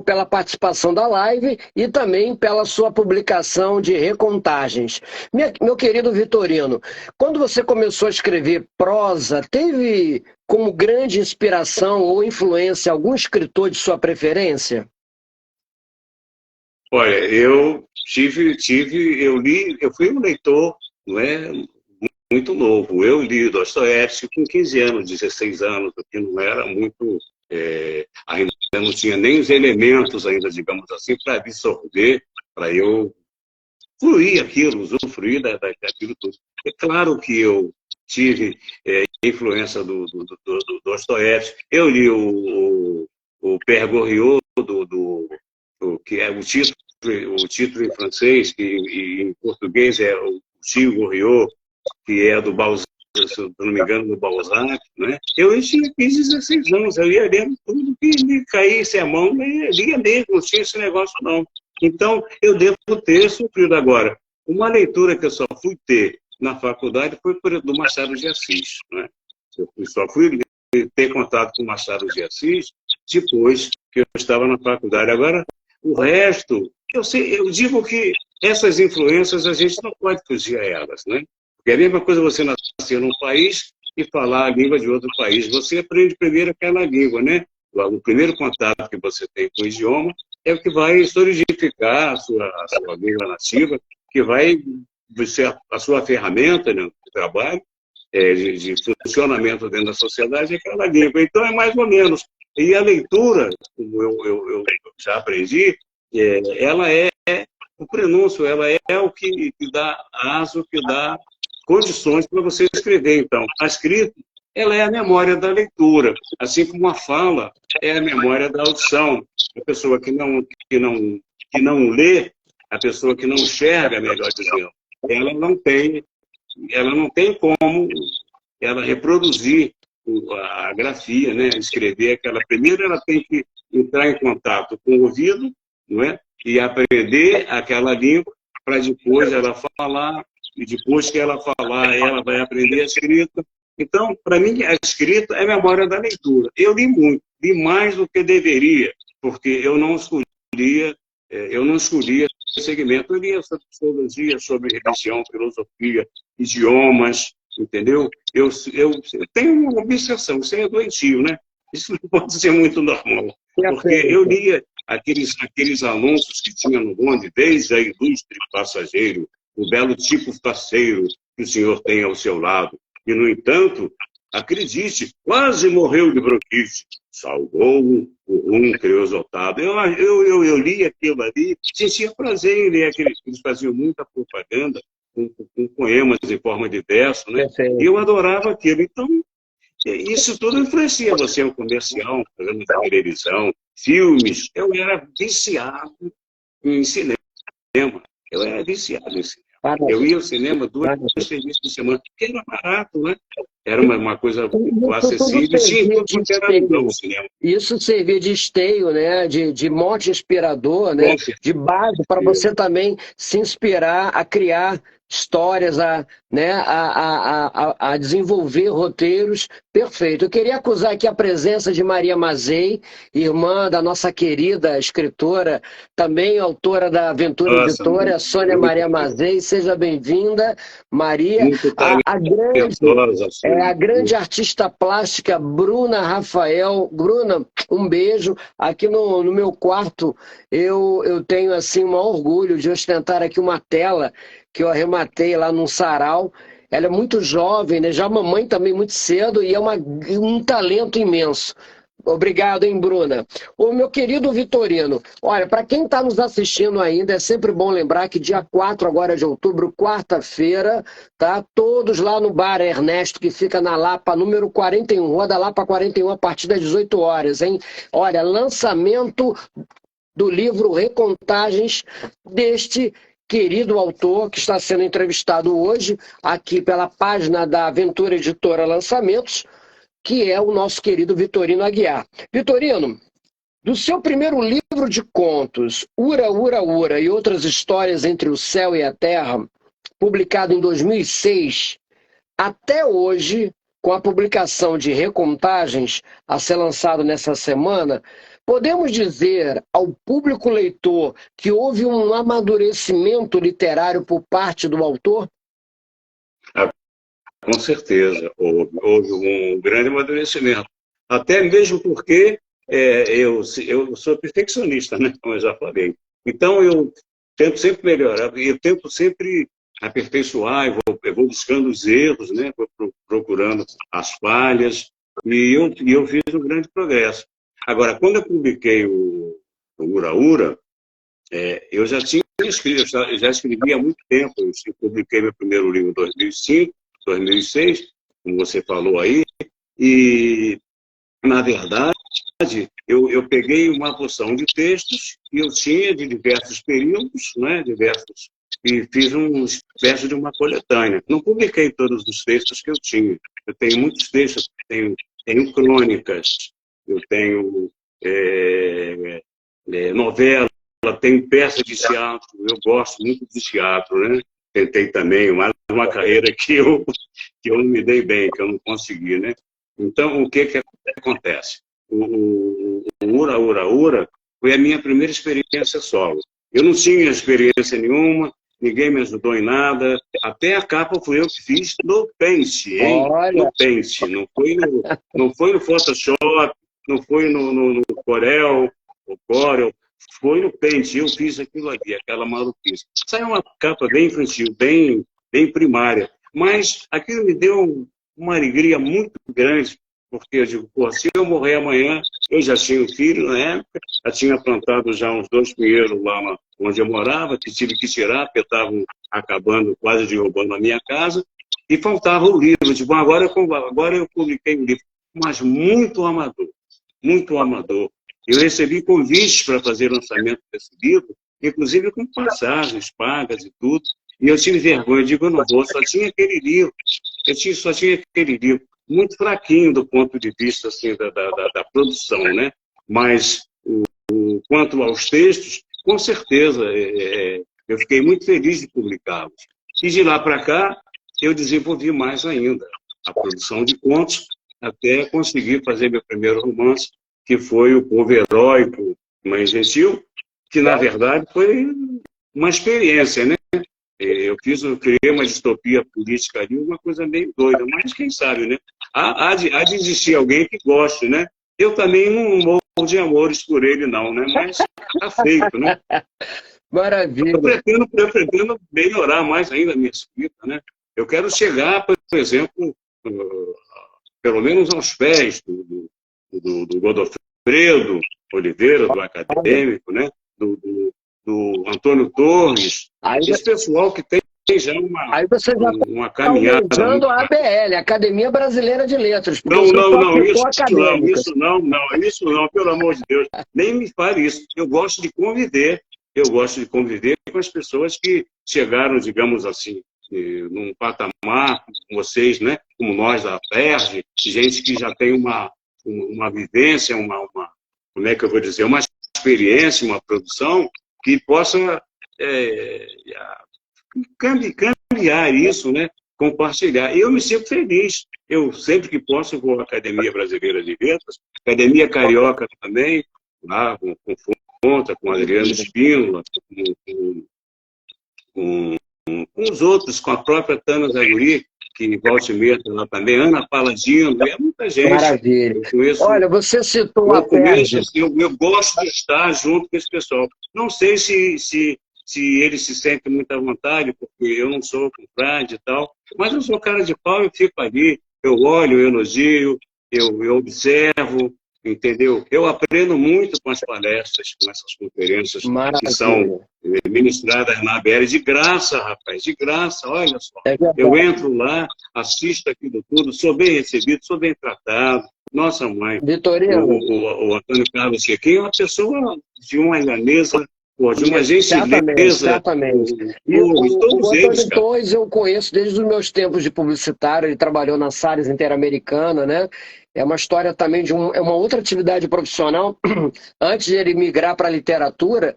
pela participação da live e também pela sua publicação de recontagens. Meu querido Vitorino, quando você começou a escrever prosa, teve como grande inspiração ou influência algum escritor de sua preferência? Olha, eu fui um leitor, não é, muito novo. Eu li Dostoiévski com 15 anos, 16 anos, o que não era muito, ainda não tinha nem os elementos ainda, digamos assim, para absorver, para eu fluir aquilo, usufruir daquilo tudo. É claro que eu tive influência do Dostoiévski. Eu li o Père Goriot, que é o título em francês, que em português é o Tio Goriot, que é do Balzac, se eu não me engano, do Balzac, né? Eu tinha 15, 16 anos, eu ia lendo tudo que me caísse a mão, eu lia mesmo, não tinha esse negócio não. Então, eu devo ter sofrido agora. Uma leitura que eu só fui ter na faculdade foi do Machado de Assis, né? Eu só fui ter contato com Machado de Assis depois que eu estava na faculdade. Agora, o resto, eu digo que essas influências a gente não pode fugir a elas, né? Porque é a mesma coisa você nascer num país e falar a língua de outro país. Você aprende primeiro aquela língua, né? O primeiro contato que você tem com o idioma é o que vai solidificar a sua língua nativa, que vai ser a sua ferramenta, né, de trabalho, de funcionamento dentro da sociedade, é aquela língua. Então, é mais ou menos. E a leitura, como eu já aprendi, ela é o prenúncio, ela é o que dá aso, que dá condições para você escrever. Então, a escrita, ela é a memória da leitura, assim como a fala é a memória da audição. A pessoa que não lê, a pessoa que não enxerga, melhor dizendo, ela não tem como ela reproduzir a grafia, né? Escrever aquela. Primeiro, ela tem que entrar em contato com o ouvido, não é? E aprender aquela língua para depois ela falar, e depois que ela falar, ela vai aprender a escrita. Então, para mim, a escrita é memória da leitura. Eu li muito, li mais do que deveria, porque eu não escolhia segmento. Eu lia sobre psicologia, sobre religião, filosofia, idiomas, entendeu? Eu tenho uma obsessão, isso é doentio, né? Isso não pode ser muito normal, porque eu lia aqueles anúncios que tinha no bonde, desde a ilustre passageiro, o belo tipo faceiro que o senhor tem ao seu lado. E, no entanto, acredite, quase morreu de bronquite. Salvou o rum creosotado. Eu li aquilo ali, sentia prazer em ler aqueles, eles faziam muita propaganda com poemas em forma de verso, né? E eu adorava aquilo. Então, isso tudo influencia você, o comercial, programas de televisão, filmes. Eu era viciado em cinema. Eu era viciado em cinema. Eu ia ao cinema 2 vezes por semana, porque era barato, né? Era uma coisa acessível, tinha tudo que era no cinema. Isso servia de esteio, né? De mote inspirador, né? De base para você também se inspirar a criar histórias, a desenvolver roteiros. Perfeito. Eu queria acusar aqui a presença de Maria Mazei, irmã da nossa querida escritora, também autora da Aventura Editora, Sônia Maria Mazei. Seja bem-vinda, Maria. A grande artista plástica Bruna Rafael. Bruna, um beijo. Aqui no meu quarto eu tenho assim um orgulho de ostentar aqui uma tela que eu arrematei lá num sarau. Ela é muito jovem, né? Já mamãe também muito cedo, e é um talento imenso. Obrigado, hein, Bruna? Ô, meu querido Vitorino, olha, para quem está nos assistindo ainda, é sempre bom lembrar que dia 4 agora de outubro, quarta-feira, tá? Todos lá no Bar Ernesto, que fica na Lapa, número 41, Rua da Lapa 41, a partir das 18 horas, hein? Olha, lançamento do livro Recontagens deste querido autor que está sendo entrevistado hoje aqui pela página da Aventura Editora Lançamentos, que é o nosso querido Vitorino Aguiar. Vitorino, Do seu primeiro livro de contos, Ura, Ura, Ura e Outras Histórias entre o Céu e a Terra, publicado em 2006, até hoje, com a publicação de Recontagens, a ser lançado nessa semana, podemos dizer ao público leitor que houve um amadurecimento literário por parte do autor? Com certeza, houve um grande amadurecimento. Até mesmo porque eu sou perfeccionista, né? Como eu já falei. Então, eu tento sempre melhorar, eu tento sempre aperfeiçoar, eu vou buscando os erros, né? Vou procurando as falhas, e eu fiz um grande progresso. Agora, quando eu publiquei o Ura Ura, eu já tinha escrito, eu já escrevi há muito tempo. Eu publiquei meu primeiro livro em 2005, 2006, como você falou aí, e, na verdade, eu peguei uma porção de textos que eu tinha de diversos períodos, né, e fiz uma espécie de uma coletânea. Não publiquei todos os textos que eu tinha. Eu tenho muitos textos, tenho crônicas, eu tenho novela, tenho peça de teatro, eu gosto muito de teatro, né? Tentei também, mais uma carreira que eu não me dei bem, que eu não consegui, né? Então, o que acontece? O Ura, Ura, Ura foi a minha primeira experiência solo. Eu não tinha experiência nenhuma, ninguém me ajudou em nada, até a capa fui eu que fiz no Paint, hein? Olha. No Paint, não foi no Photoshop, não foi no Corel, foi no Paint, eu fiz aquilo ali, aquela maluquice. Saiu uma capa bem infantil, bem primária, mas aquilo me deu uma alegria muito grande, porque eu digo, pô, se eu morrer amanhã, eu já tinha um filho na época, já tinha plantado já uns 2 pinheiros lá onde eu morava, que tive que tirar, porque estavam acabando, quase derrubando a minha casa, e faltava o livro. Tipo, agora eu publiquei um livro, mas muito amador, muito amador. Eu recebi convites para fazer o lançamento desse livro, inclusive com passagens pagas e tudo, e eu tive vergonha, eu digo, eu não vou, só tinha aquele livro, só tinha aquele livro, muito fraquinho do ponto de vista assim, da produção, né? Mas, quanto aos textos, com certeza, eu fiquei muito feliz de publicá-los. E de lá para cá, eu desenvolvi mais ainda a produção de contos, até conseguir fazer meu primeiro romance, que foi O Povo Heróico, Mãe Gentil, que, na verdade, foi uma experiência, né? Eu criei uma distopia política ali, uma coisa meio doida, mas quem sabe, né? Há de existir alguém que goste, né? Eu também não morro de amores por ele, não, né? Mas tá feito, né? Maravilha. Eu pretendo melhorar mais ainda a minha escrita, né? Eu quero chegar, por exemplo, pelo menos aos pés do Godofredo Oliveira, do Acadêmico, né? Do Antônio Torres, esse pessoal que tem já uma caminhada. Usando a ABL, Academia Brasileira de Letras. Isso não, pelo amor de Deus, nem me fale isso. Eu gosto de conviver com as pessoas que chegaram, digamos assim, num patamar, como vocês, né? Como nós da FERJ, gente que já tem uma vivência, como é que eu vou dizer, uma experiência, uma produção que possa cambiar isso, né? Compartilhar. E eu me sinto feliz. Eu, sempre que posso, eu vou à Academia Brasileira de Letras, Academia Carioca também, lá com Fonta, com Adriano Espínola, com os outros, com a própria Tana Zaguri, que volta e meia lá também, Ana Paladino, é muita gente. Maravilha. Olha, você citou a FERJ. Eu gosto de estar junto com esse pessoal. Não sei se eles se sentem muito à vontade, porque eu não sou confrade e tal, mas eu sou cara de pau, eu fico ali, eu olho, eu elogio, eu observo, entendeu? Eu aprendo muito com as palestras, com essas conferências que são ministradas na ABL, de graça, rapaz, de graça, olha só. Eu entro lá, assisto aquilo tudo, sou bem recebido, sou bem tratado. Nossa mãe, Vitorino. O Antônio Carlos Chequim é uma pessoa de uma lhaneza pô, de uma Certamente, gentileza. certamente. E Todos o eles, Antônio cara. Torres eu conheço desde os meus tempos de publicitário, ele trabalhou na Sares Interamericana, né? É uma história também é uma outra atividade profissional. Antes de ele migrar para a literatura,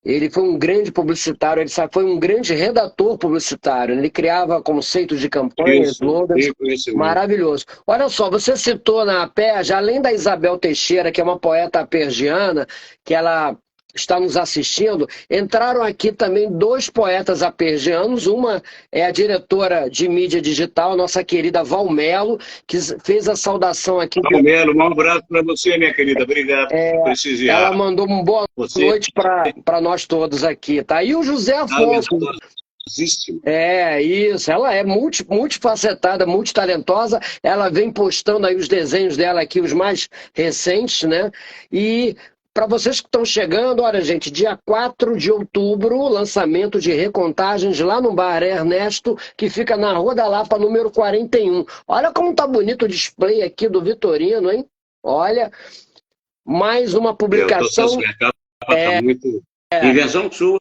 ele foi um grande publicitário, foi um grande redator publicitário. Ele criava conceitos de campanha, Isso, slogans, tem conhecimento. maravilhoso. Olha só, você citou na Aperja, além da Isabel Teixeira, que é uma poeta apergiana, que ela está nos assistindo, entraram aqui também dois poetas apergianos. Uma é a diretora de mídia digital, nossa querida Val Melo, que fez a saudação aqui. Melo, um abraço para você, minha querida. Obrigado por Ela prestigiar. mandou uma boa Você noite para nós todos aqui, tá? E o José Afonso. talentosíssimo. Isso. Ela é multifacetada, multitalentosa. Ela vem postando aí os desenhos dela aqui, os mais recentes, né? E para vocês que estão chegando, olha, gente, dia 4 de outubro, lançamento de Recontagens lá no Bar Ernesto, que fica na Rua da Lapa, número 41. Olha como tá bonito o display aqui do Vitorino, hein? Olha, mais uma publicação. Tá muito... Invenção sua.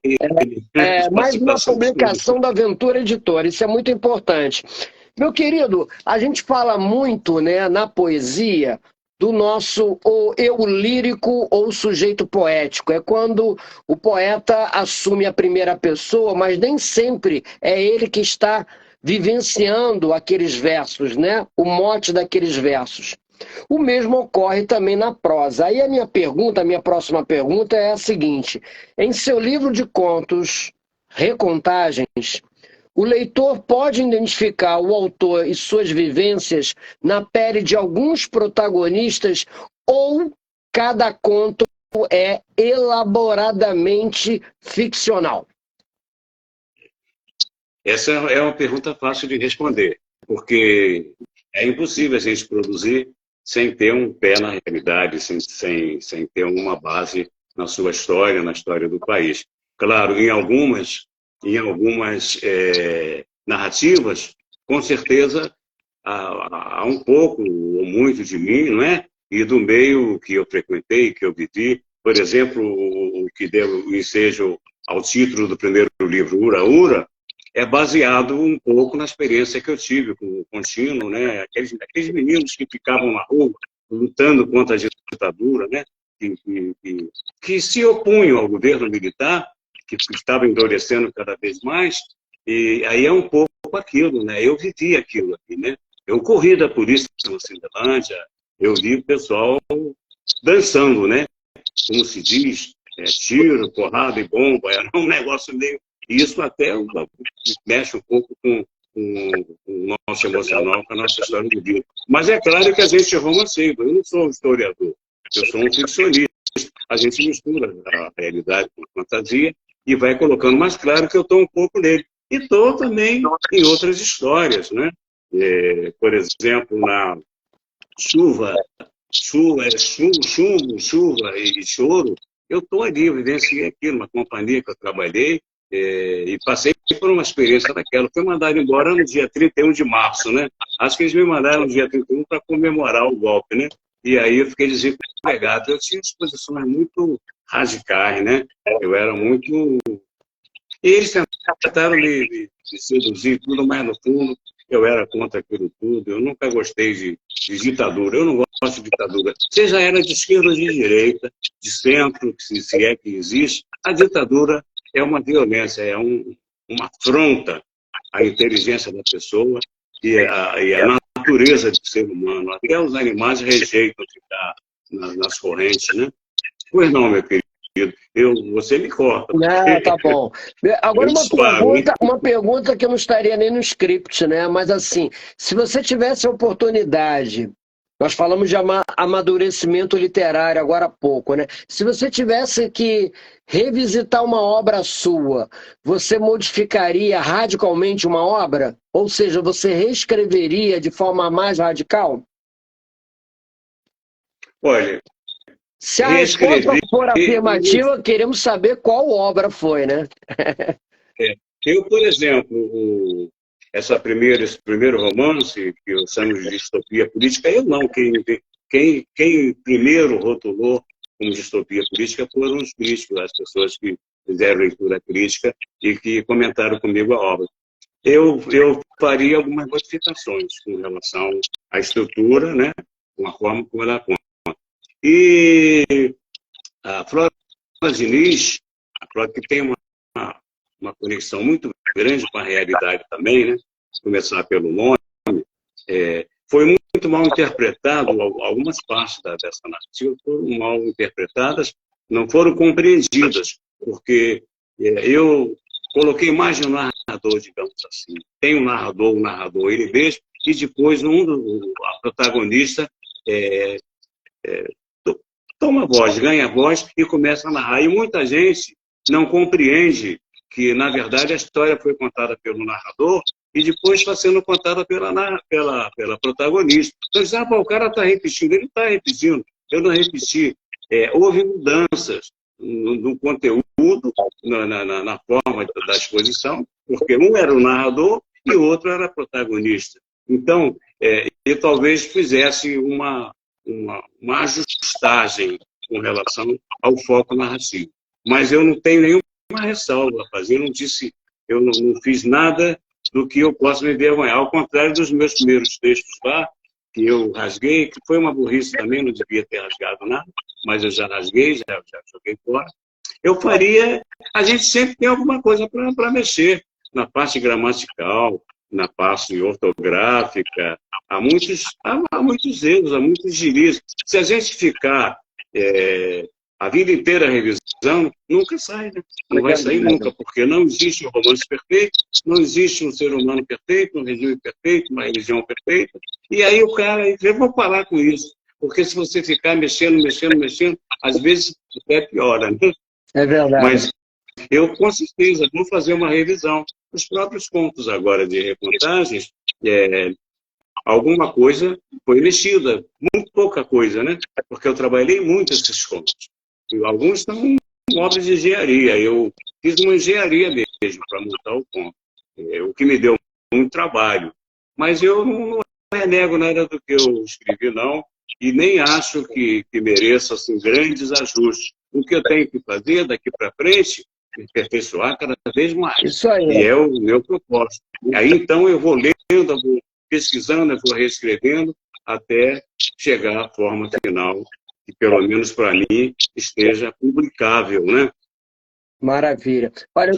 Mais uma publicação da Aventura Editora, isso é muito importante. Meu querido, a gente fala muito, né, na poesia do nosso ou eu lírico ou sujeito poético. É quando o poeta assume a primeira pessoa, mas nem sempre é ele que está vivenciando aqueles versos, né? O mote daqueles versos. O mesmo ocorre também na prosa. Aí a minha próxima pergunta é a seguinte: em seu livro de contos, Recontagens, o leitor pode identificar o autor e suas vivências na pele de alguns protagonistas ou cada conto é elaboradamente ficcional? Essa é uma pergunta fácil de responder, porque é impossível a gente produzir sem ter um pé na realidade, sem ter uma base na sua história, na história do país. Claro, em algumas narrativas, com certeza, há um pouco ou muito de mim, não é? E do meio que eu frequentei, que eu vivi. Por exemplo, o que deu o ensejo ao título do primeiro livro, Ura Ura, é baseado um pouco na experiência que eu tive com o Contínuo, né? Aqueles meninos que ficavam na rua lutando contra a ditadura, né? Que se opunham ao governo militar, que estava endurecendo cada vez mais, e aí é um pouco aquilo, né? Eu vivi aquilo aqui, né? Eu corri da polícia na Cindelândia, eu vi o pessoal dançando, né? Como se diz, tiro, porrada e bomba, era um negócio meio... Isso até mexe um pouco com o nosso emocional, com a nossa história do dia. Mas é claro que a gente é romanceiro, eu não sou um historiador, eu sou um ficcionista. A gente mistura a realidade com a fantasia e vai colocando mais claro que eu estou um pouco nele. E estou também em outras histórias, né? Por exemplo, na chuva e choro, eu estou ali, eu vivenciei aquilo, uma companhia que eu trabalhei, e passei por uma experiência daquela. Fui mandado embora no dia 31 de março, né? Acho que eles me mandaram no dia 31 para comemorar o golpe, né? E aí eu fiquei desempregado. Eu tinha disposições muito radicais, né? Eu era muito... E eles tentaram me seduzir tudo, mas no fundo eu era contra aquilo tudo. Eu nunca gostei de ditadura. Eu não gosto de ditadura. Seja ela de esquerda ou de direita, de centro, se é que existe, a ditadura é uma violência, é uma afronta à inteligência da pessoa e à natureza do ser humano. Até os animais rejeitam ficar nas correntes, né? Pois não, meu querido. Você me corta. Tá bom. Agora uma pergunta que eu não estaria nem no script, né? Mas assim, se você tivesse a oportunidade, nós falamos de amadurecimento literário agora há pouco, né? Se você tivesse que revisitar uma obra sua, você modificaria radicalmente uma obra? Ou seja, você reescreveria de forma mais radical? Olha, se a resposta for afirmativa, queremos saber qual obra foi, né? Eu, por exemplo, esse primeiro romance, que eu chamo de distopia política, eu não. Quem primeiro rotulou como distopia política foram os críticos, as pessoas que fizeram leitura crítica e que comentaram comigo a obra. Eu faria algumas modificações com relação à estrutura, né, com a forma como ela conta. E a Flora Diniz, a Flora que tem uma conexão muito grande com a realidade também, né, começar pelo nome, foi muito mal interpretado, algumas partes dessa narrativa foram mal interpretadas, não foram compreendidas, porque eu coloquei mais de um narrador, digamos assim. Tem um narrador ele mesmo, e depois a protagonista toma voz, ganha voz e começa a narrar. E muita gente não compreende que, na verdade, a história foi contada pelo narrador e depois está sendo contada pela protagonista. Então, diz, o cara está repetindo. Ele está repetindo. Eu não repeti. Houve mudanças no conteúdo, na forma da exposição, porque um era o narrador e o outro era a protagonista. Então, eu talvez fizesse uma ajustagem com relação ao foco narrativo. Mas eu não tenho nenhuma ressalva a fazer, eu não fiz nada do que eu possa me envergonhar. Ao contrário dos meus primeiros textos lá, que eu rasguei, que foi uma burrice também, não devia ter rasgado nada, mas eu já rasguei, já joguei fora. Eu faria... A gente sempre tem alguma coisa para mexer na parte gramatical, na parte ortográfica. Há muitos erros, há muitos girios. Se a gente ficar a vida inteira revisando, nunca sai, né? Não vai sair nunca, porque não existe um romance perfeito, não existe um ser humano perfeito, um regime perfeito, uma religião perfeita. E aí o cara, eu vou parar com isso. Porque se você ficar mexendo, às vezes até piora, né? É verdade. Mas eu, com certeza, vou fazer uma revisão. Os próprios contos agora de reportagens, alguma coisa foi mexida, muito pouca coisa, né? Porque eu trabalhei muito esses contos. E alguns estão em obras de engenharia. Eu fiz uma engenharia mesmo para montar o conto, o que me deu muito trabalho. Mas eu não renego nada do que eu escrevi, não, e nem acho que mereça assim, grandes ajustes. O que eu tenho que fazer daqui para frente é aperfeiçoar cada vez mais. Isso aí. E é o meu propósito. E aí, então, eu vou lendo, eu vou pesquisando, eu vou reescrevendo, até chegar à forma final, que pelo menos para mim esteja publicável, né? Maravilha. Olha,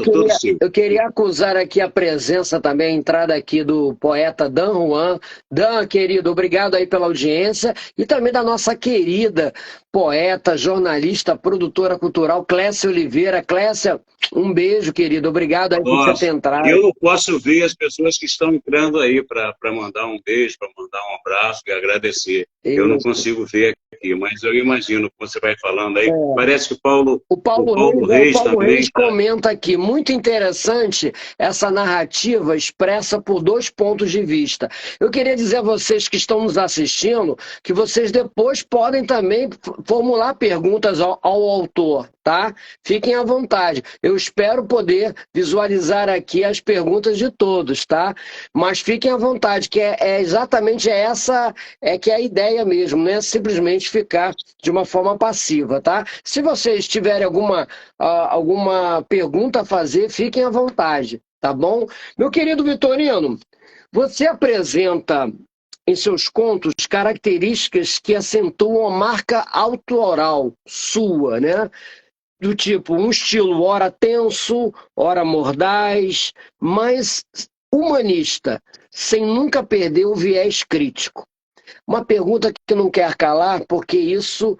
eu queria acusar aqui a presença também, a entrada aqui do poeta Dan Juan. Dan, querido, obrigado aí pela audiência. E também da nossa querida poeta, jornalista, produtora cultural, Clécia Oliveira. Clécia, um beijo, querido. Obrigado aí por você ter entrado. Eu não posso ver as pessoas que estão entrando aí para mandar um beijo, para mandar um abraço e agradecer. Isso. Eu não consigo ver aqui, mas eu imagino que você vai falando aí. Parece que o Paulo Reis também comenta aqui, muito interessante essa narrativa expressa por dois pontos de vista. Eu queria dizer a vocês que estão nos assistindo que vocês depois podem também formular perguntas ao autor, tá? Fiquem à vontade. Eu espero poder visualizar aqui as perguntas de todos, tá? Mas fiquem à vontade, que exatamente essa que é a ideia mesmo, não é simplesmente ficar de uma forma passiva, tá? Se vocês tiverem alguma pergunta a fazer, fiquem à vontade, tá bom? Meu querido Vitorino, você apresenta em seus contos características que acentuam a marca autoral sua, né? Do tipo, um estilo ora tenso, ora mordaz, mas humanista, sem nunca perder o viés crítico. Uma pergunta que não quer calar, porque isso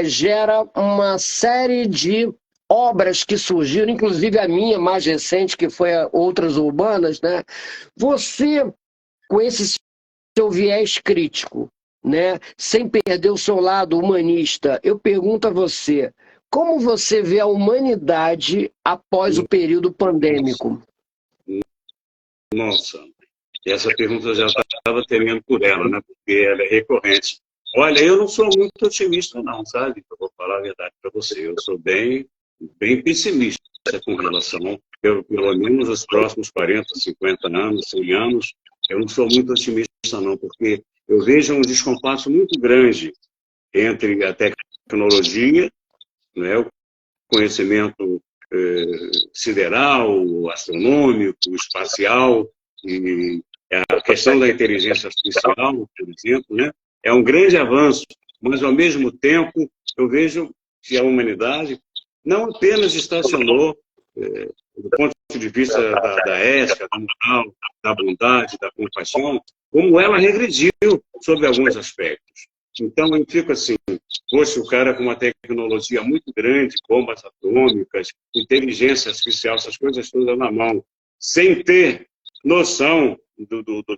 gera uma série de obras que surgiram, inclusive a minha mais recente, que foi Outras Urbanas, né? Você, com esse seu viés crítico, né? Sem perder o seu lado humanista, eu pergunto a você, como você vê a humanidade após o período pandêmico? Nossa, essa pergunta eu já estava temendo por ela, né? Porque ela é recorrente. Olha, eu não sou muito otimista não, sabe? Eu vou falar a verdade para você. Eu sou bem pessimista com relação, pelo menos os próximos 40, 50 anos, 100 anos, eu não sou muito otimista não, porque eu vejo um descompasso muito grande entre a tecnologia, né, o conhecimento sideral, astronômico, espacial, e a questão da inteligência artificial, por exemplo, né? É um grande avanço, mas, ao mesmo tempo, eu vejo que a humanidade não apenas estacionou, do ponto de vista da ética, da moral, da bondade, da compaixão, como ela regrediu sobre alguns aspectos. Então, eu fico assim, poxa, o cara com uma tecnologia muito grande, bombas atômicas, inteligência artificial, essas coisas todas na mão, sem ter noção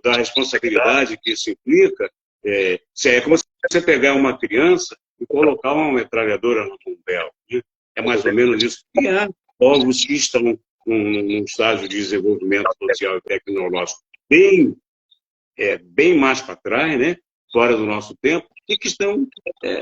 da responsabilidade que isso implica, é como se você pegar uma criança e colocar uma metralhadora na mão dela. Né? É mais ou menos isso. E há povos que estão num estágio de desenvolvimento social e tecnológico bem mais para trás, né? Fora do nosso tempo, e que estão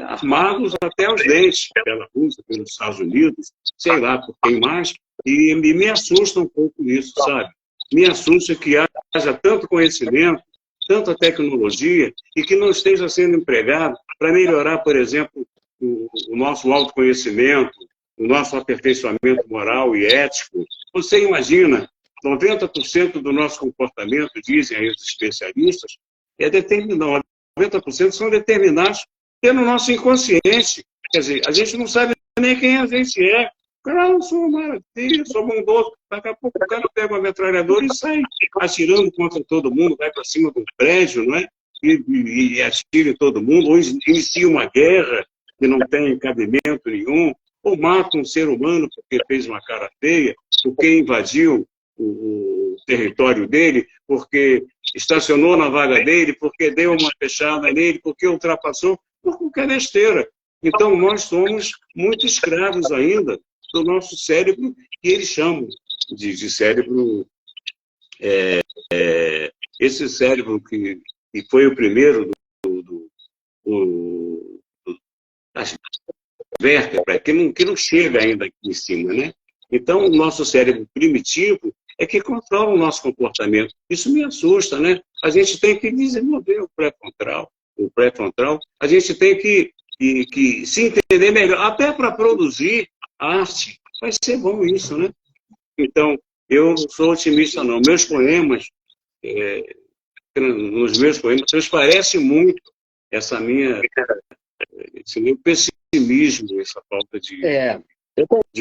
armados até os dentes pela Rússia, pelos Estados Unidos, sei lá por quem mais, e me assusta um pouco isso, sabe? Me assusta que haja tanto conhecimento, tanta tecnologia, e que não esteja sendo empregado para melhorar, por exemplo, o nosso autoconhecimento, o nosso aperfeiçoamento moral e ético. Você imagina, 90% do nosso comportamento, dizem aí os especialistas, é determinado. 90% são determinados pelo nosso inconsciente. Quer dizer, a gente não sabe nem quem a gente é. Eu sou maravilha, sou bondoso. Daqui a pouco o cara pega uma metralhadora e sai atirando contra todo mundo, vai para cima de um prédio, não é? E atira em todo mundo, ou inicia uma guerra que não tem cabimento nenhum, ou mata um ser humano porque fez uma cara feia, porque invadiu o território dele, porque estacionou na vaga dele, porque deu uma fechada nele, porque ultrapassou, por qualquer besteira. Então, nós somos muito escravos ainda do nosso cérebro, que eles chamam de cérebro, esse cérebro que foi o primeiro das vértebras, que não chega ainda aqui em cima, né? Então, o nosso cérebro primitivo é que controla o nosso comportamento. Isso me assusta, né? A gente tem que desenvolver o pré-frontal. A gente tem que se entender melhor, até para produzir arte. Vai ser bom isso, né? Então, eu não sou otimista, não. Nos meus poemas, transparece muito esse meu pessimismo, essa falta de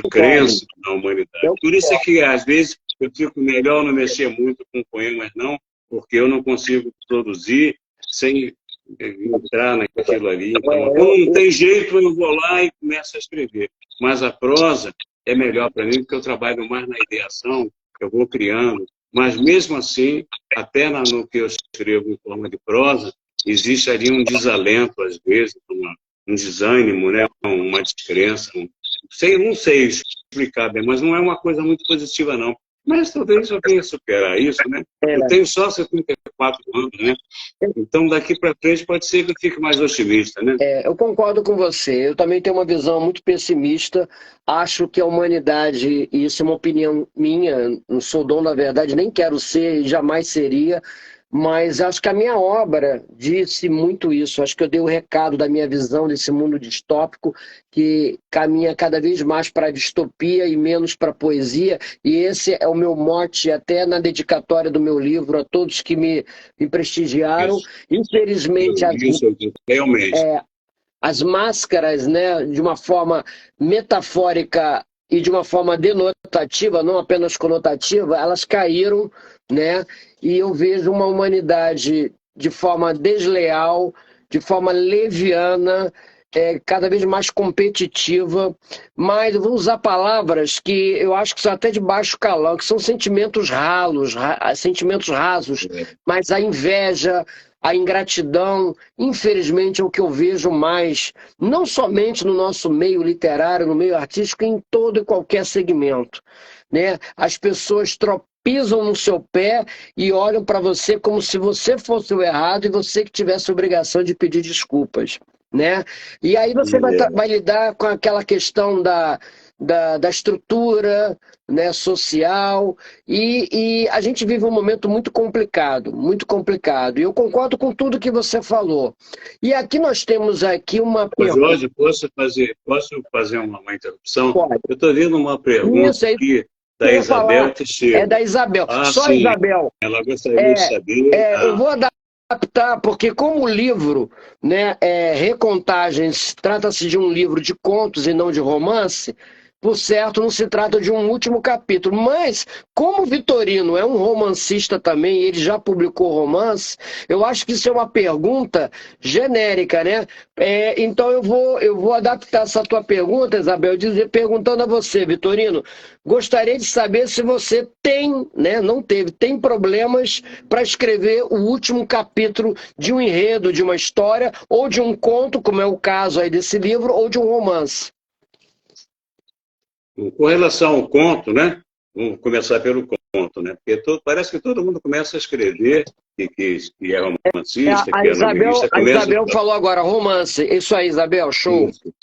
crença na humanidade. Por isso é que, às vezes, eu fico melhor não mexer muito com poemas, não, porque eu não consigo produzir sem entrar naquilo ali. Então, não tem jeito, eu vou lá e começo a escrever. Mas a prosa é melhor para mim, porque eu trabalho mais na ideação, eu vou criando. Mas, mesmo assim, até no que eu escrevo em forma de prosa, existe ali um desalento, às vezes, um desânimo, né? Uma descrença. Não sei explicar bem, mas não é uma coisa muito positiva, não. Mas talvez eu venha superar isso, né? Eu tenho só 74 anos, né? Então, daqui para frente, pode ser que eu fique mais otimista, né? Eu concordo com você. Eu também tenho uma visão muito pessimista. Acho que a humanidade, e isso é uma opinião minha, não sou dono da verdade, nem quero ser e jamais seria, mas acho que a minha obra disse muito isso. Acho que eu dei o recado da minha visão desse mundo distópico que caminha cada vez mais para a distopia e menos para a poesia. E esse é o meu mote até na dedicatória do meu livro a todos que me prestigiaram. Isso. Infelizmente, realmente. As máscaras, né, de uma forma metafórica e de uma forma denotativa, não apenas conotativa, elas caíram, né? E eu vejo uma humanidade de forma desleal, de forma leviana, cada vez mais competitiva, mas eu vou usar palavras que eu acho que são até de baixo calão, que são sentimentos sentimentos rasos, mas a inveja, a ingratidão, infelizmente, é o que eu vejo mais, não somente no nosso meio literário, no meio artístico, em todo e qualquer segmento, né? As pessoas pisam no seu pé e olham para você como se você fosse o errado e você que tivesse a obrigação de pedir desculpas, né? E aí você vai lidar com aquela questão da estrutura, né, social, e a gente vive um momento muito complicado, muito complicado. E eu concordo com tudo que você falou. E aqui nós temos aqui uma Ô, pergunta. Jorge, posso fazer uma interrupção? Pode. Eu estou vendo uma pergunta Isso aí aqui que da eu ia Isabel falar. É Teixeira. da Isabel. Ah, Só sim, Isabel. ela gostaria de saber. Eu vou adaptar, porque como o livro, né, Recontagens, trata-se de um livro de contos e não de romance, por certo, não se trata de um último capítulo. Mas, como o Vitorino é um romancista também, e ele já publicou romance, eu acho que isso é uma pergunta genérica, né? Então eu vou adaptar essa tua pergunta, Isabel, perguntando a você, Vitorino, gostaria de saber se você tem, né, não teve, tem problemas para escrever o último capítulo de um enredo, de uma história, ou de um conto, como é o caso aí desse livro, ou de um romance. Com relação ao conto, né? Vamos começar pelo conto, né? Porque parece que todo mundo começa a escrever, que é romancista, que é novelista, A começa. Isabel falou agora, romance. Isso aí, Isabel, show. Isso.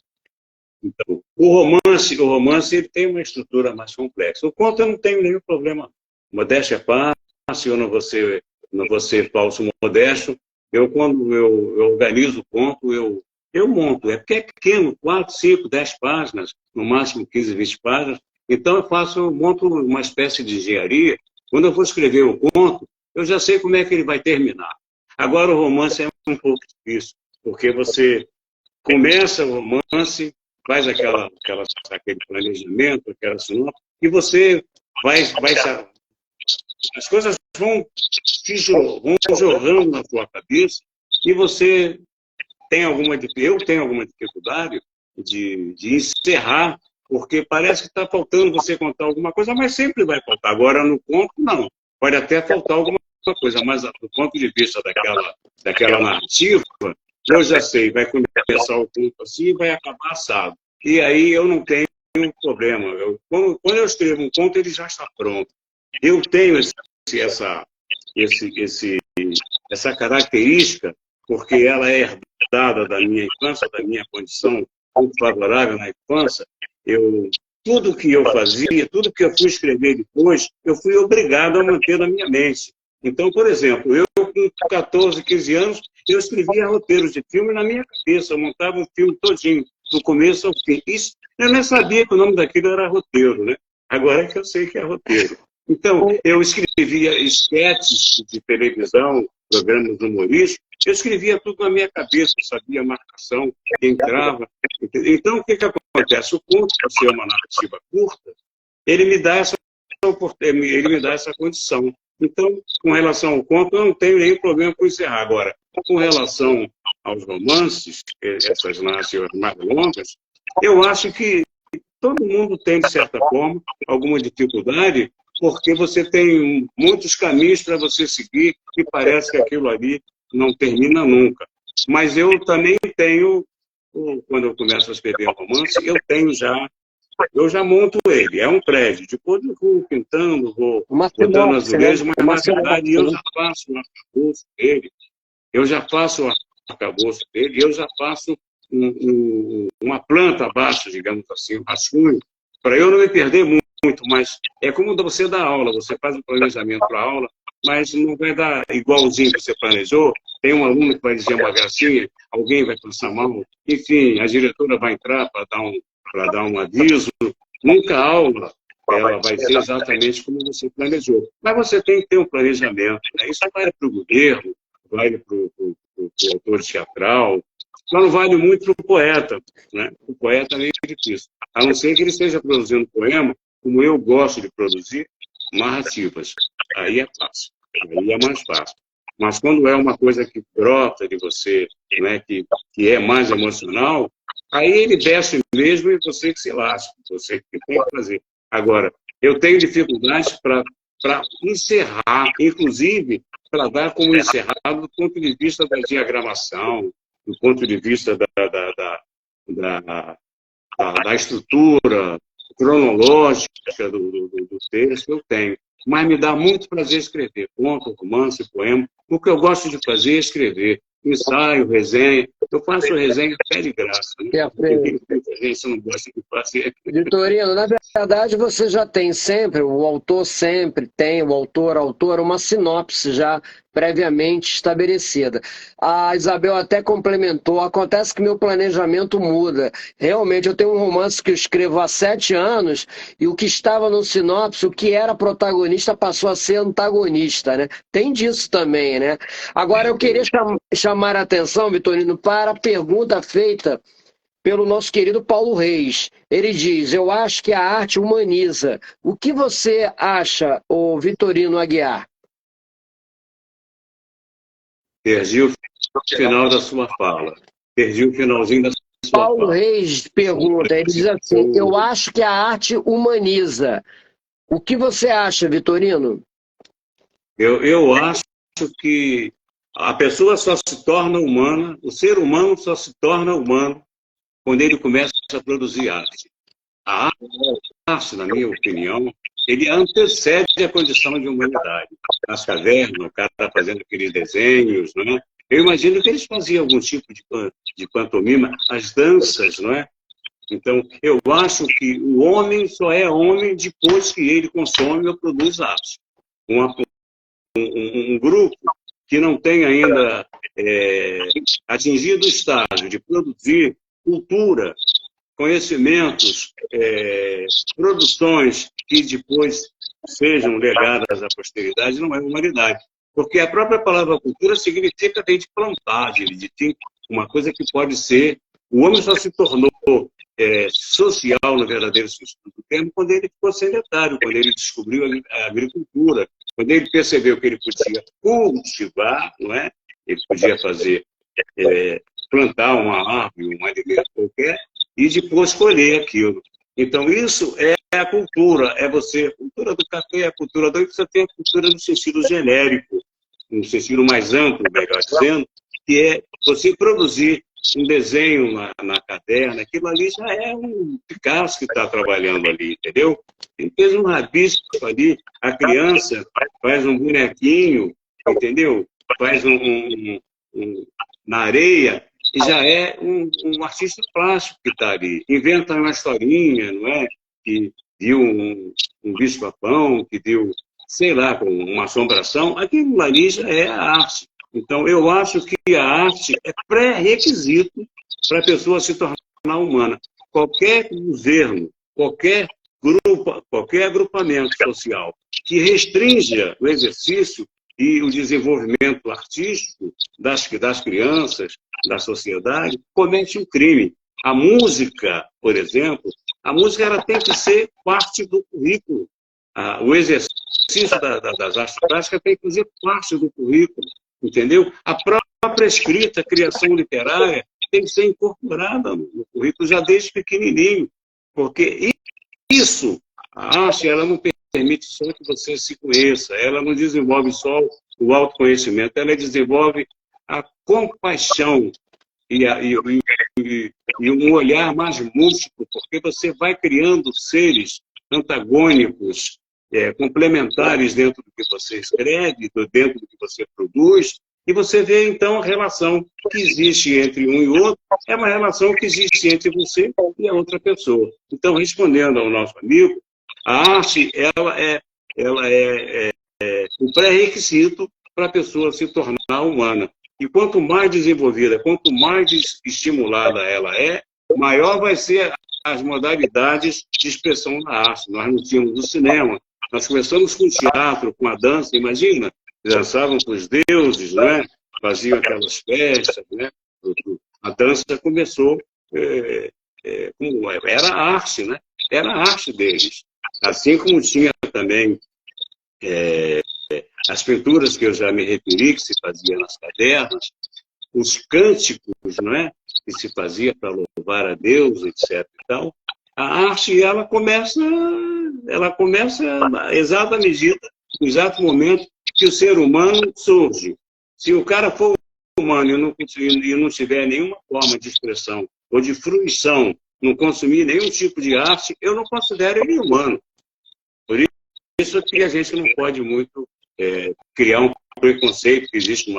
Então, o romance ele tem uma estrutura mais complexa. O conto eu não tenho nenhum problema. Modéstia à parte, eu não vou ser falso modesto. Quando eu organizo o conto, eu monto. É porque é pequeno, 4, 5, 10 páginas, no máximo 15, 20 páginas. Então eu monto uma espécie de engenharia. Quando eu vou escrever o conto, eu já sei como é que ele vai terminar. Agora o romance é um pouco difícil, porque você começa o romance, faz aquele planejamento, aquela sinopse, e você vai as coisas vão jorrando na sua cabeça, e você eu tenho alguma dificuldade de encerrar, porque parece que está faltando você contar alguma coisa, mas sempre vai faltar. Agora, no conto, não. Pode até faltar alguma coisa, mas do ponto de vista daquela narrativa, eu já sei, vai começar o conto assim e vai acabar assado. E aí eu não tenho problema. Quando eu escrevo um conto, ele já está pronto. Eu tenho essa característica, porque ela é herdada da minha infância, da minha condição muito favorável na infância. Tudo que eu fazia, tudo que eu fui escrever depois, eu fui obrigado a manter na minha mente. Então, por exemplo, eu com 14, 15 anos, eu escrevia roteiros de filme na minha cabeça, eu montava um filme todinho, do começo ao fim. Isso, eu nem sabia que o nome daquilo era roteiro, né? Agora é que eu sei que é roteiro. Então, eu escrevia esquetes de televisão, programas humorísticos, eu escrevia tudo na minha cabeça, eu sabia a marcação, quem entrava. Então, o que acontece? O conto, por ser uma narrativa curta, ele me dá essa condição. Então, com relação ao conto, eu não tenho nenhum problema com encerrar. Agora, com relação aos romances, essas narrativas mais longas, eu acho que todo mundo tem, de certa forma, alguma dificuldade, porque você tem muitos caminhos para você seguir e parece que aquilo ali não termina nunca. Mas eu também tenho, quando eu começo a escrever um romance, eu já monto ele. É um prédio. Depois eu vou pintando, vou botando azulejos, mas na verdade eu já faço o arcabouço dele. Eu já faço o arcabouço dele, eu já faço uma planta abaixo, digamos assim, um rascunho, para eu não me perder muito, mas é como você dá aula, você faz um planejamento para a aula, mas não vai dar igualzinho que você planejou, tem um aluno que vai dizer uma gracinha, alguém vai passar mal, enfim, a diretora vai entrar para dar um aviso, nunca a aula ela vai ser exatamente como você planejou. Mas você tem que ter um planejamento, né? Isso vale para o governo, vale para o autor teatral, só não vale muito para o poeta, né? O poeta é meio difícil, a não ser que ele esteja produzindo poema, como eu gosto de produzir, narrativas. Aí é fácil, aí é mais fácil. Mas quando é uma coisa que brota de você, né, que é mais emocional, aí ele desce mesmo e você que se lasca, você que tem que fazer. Agora, eu tenho dificuldades para encerrar, inclusive para dar como encerrado do ponto de vista da diagramação, do ponto de vista da estrutura cronológica do texto, eu tenho. Mas me dá muito prazer escrever conto, romance, poema. O que eu gosto de fazer é escrever. ensaio, resenha. Eu faço resenha até de graça. Né? Perfeito. Muita gente não gosta de fazer. Vitorino, na verdade você já tem sempre, o autor sempre tem, o autor, a autora, uma sinopse já previamente estabelecida. A Isabel até complementou, acontece que meu planejamento muda. Realmente, eu tenho um romance que eu escrevo há 7 anos e o que estava no sinopse, o que era protagonista passou a ser antagonista, né? Tem disso também, né? Agora, eu queria chamar a atenção, Vitorino, para a pergunta feita pelo nosso querido Paulo Reis. Ele diz: eu acho que a arte humaniza. O que você acha, ô Vitorino Aguiar? Perdi o final da sua fala. Perdi o finalzinho da sua Paulo fala. Reis pergunta, ele diz assim: eu acho que a arte humaniza. O que você acha, Vitorino? Eu acho que a pessoa só se torna humana, o ser humano só se torna humano quando ele começa a produzir arte. A arte, na minha opinião, ele antecede a condição de humanidade. Nas cavernas, o cara está fazendo aqueles desenhos, não é? Eu imagino que eles faziam algum tipo de pantomima, as danças, não é? Então, eu acho que o homem só é homem depois que ele consome ou produz arte. Um grupo que não tem ainda atingido o estágio de produzir cultura, conhecimentos, produções que depois sejam legadas à posteridade, não é humanidade. Porque a própria palavra cultura significa de plantar, de uma coisa que pode ser... O homem só se tornou social, no verdadeiro sentido do termo, quando ele ficou sedentário, quando ele descobriu a agricultura, quando ele percebeu que ele podia cultivar, não é? Ele podia fazer, plantar uma árvore, um alimento qualquer, e depois colher aquilo. Então, isso é a cultura, a cultura do café, a cultura do... Você tem a cultura no sentido genérico, no sentido mais amplo, melhor dizendo, que é você produzir um desenho na caderna, aquilo ali já é um Picasso que está trabalhando ali, entendeu? Ele fez um rabisco ali, a criança faz um bonequinho, entendeu? Faz na areia, e já é um artista plástico que está ali. Inventa uma historinha, não é? Que viu um bicho-papão, que viu, sei lá, com uma assombração. Aquilo ali já é a arte. Então, eu acho que a arte é pré-requisito para a pessoa se tornar humana. Qualquer governo, qualquer grupo, qualquer agrupamento social que restrinja o exercício e o desenvolvimento artístico das crianças, da sociedade, comete um crime. A música, por exemplo, a música ela tem que ser parte do currículo. O exercício das artes plásticas tem que fazer parte do currículo. Entendeu? A própria escrita, a criação literária, tem que ser incorporada no currículo já desde pequenininho, porque isso, a arte, ela não permite só que você se conheça, ela não desenvolve só o autoconhecimento, ela desenvolve a compaixão e um olhar mais múltiplo, porque você vai criando seres antagônicos, complementares dentro do que você escreve, dentro do que você produz, e você vê, então, a relação que existe entre um e outro, é uma relação que existe entre você e a outra pessoa. Então, respondendo ao nosso amigo, a arte ela é o pré-requisito para a pessoa se tornar humana. E quanto mais desenvolvida, quanto mais estimulada ela é, maior vai ser as modalidades de expressão da arte. Nós não tínhamos o cinema, nós começamos com o teatro, com a dança, imagina, dançavam com os deuses, né? Faziam aquelas festas, né? A dança começou, era a arte, né? Era a arte deles. Assim como tinha também as pinturas que eu já me referi, que se fazia nas cavernas, os cânticos, não é? Que se fazia para louvar a Deus, etc. Então, a arte ela começa na exata medida, no exato momento que o ser humano surge. Se o cara for humano e não tiver nenhuma forma de expressão ou de fruição, não consumir nenhum tipo de arte, eu não considero ele humano. Por isso que a gente não pode muito criar um preconceito, que existe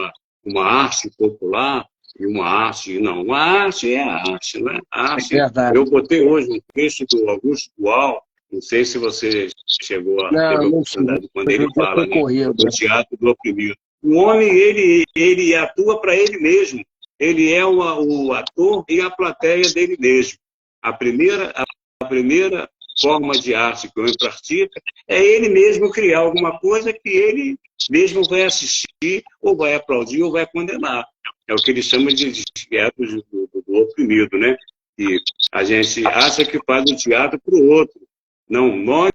uma arte popular e uma arte... Não, uma arte é a arte, não é? A arte... Eu botei hoje um texto do Augusto Boal, não sei se você chegou a ter a oportunidade, quando ele fala, né, do teatro do oprimido. O homem, ele atua para ele mesmo. Ele é o ator e a plateia dele mesmo. A primeira forma de arte que o homem pratica é ele mesmo criar alguma coisa que ele mesmo vai assistir, ou vai aplaudir, ou vai condenar. É o que ele chama de teatro do oprimido, né? E a gente acha que faz o teatro para o outro. Não, nós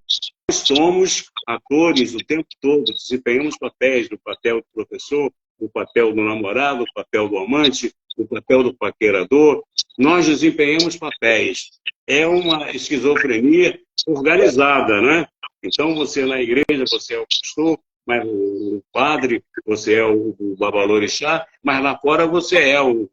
somos atores o tempo todo, desempenhamos papéis, o papel do professor, o papel do namorado, o papel do amante, o papel do paquerador. Nós desempenhamos papéis. É uma esquizofrenia organizada, né? Então, você na igreja, você é o pastor, mas o padre, você é o babalorixá, mas lá fora você é o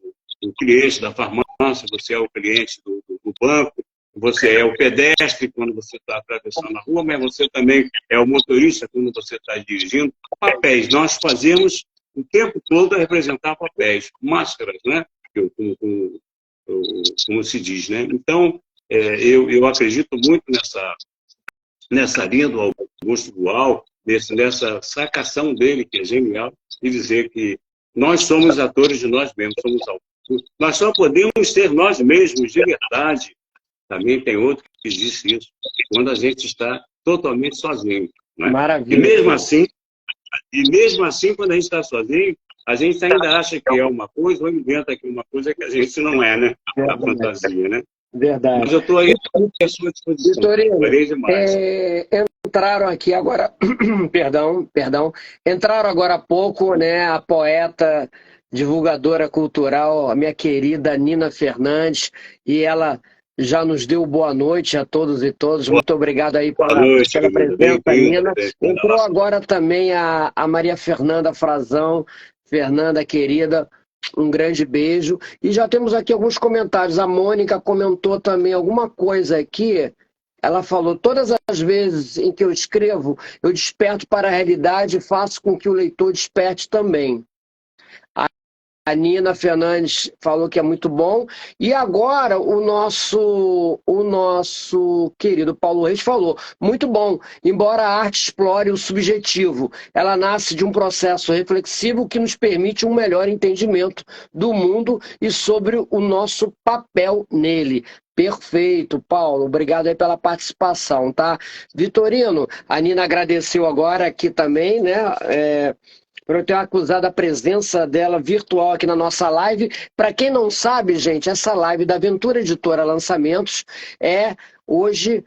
cliente da farmácia, você é o cliente do banco, você é o pedestre quando você está atravessando a rua, mas você também é o motorista quando você está dirigindo. Papéis, nós fazemos o tempo todo a representar papéis, máscaras, né? Como se diz, né? Então, eu acredito muito nessa linha do Augusto Boal, nessa sacação dele, que é genial, de dizer que nós somos atores de nós mesmos, somos autores. Nós só podemos ser nós mesmos de verdade. Também tem outro que disse isso, quando a gente está totalmente sozinho. Né? Maravilha. E mesmo assim, quando a gente está sozinho, a gente ainda acha que é uma coisa ou inventa que uma coisa que a gente não é, né? A fantasia, né? Verdade. Mas eu estou aí à sua disposição. Vitorino, demais. Entraram aqui agora, perdão, entraram agora há pouco, né, a poeta, divulgadora cultural, a minha querida Nina Fernandes, e ela já nos deu boa noite a todos e todas. Muito obrigado aí pela presença, Nina. Entrou agora também a Maria Fernanda Frazão. Fernanda, querida, um grande beijo. E já temos aqui alguns comentários. A Mônica comentou também alguma coisa aqui. Ela falou, todas as vezes em que eu escrevo, eu desperto para a realidade e faço com que o leitor desperte também. A Nina Fernandes falou que é muito bom. E agora o nosso querido Paulo Reis falou, muito bom, embora a arte explore o subjetivo, ela nasce de um processo reflexivo que nos permite um melhor entendimento do mundo e sobre o nosso papel nele. Perfeito, Paulo. Obrigado aí pela participação, tá? Vitorino, a Nina agradeceu agora aqui também, né? Por eu ter acusado a presença dela virtual aqui na nossa live. Para quem não sabe, gente, essa live da Aventura Editora Lançamentos é hoje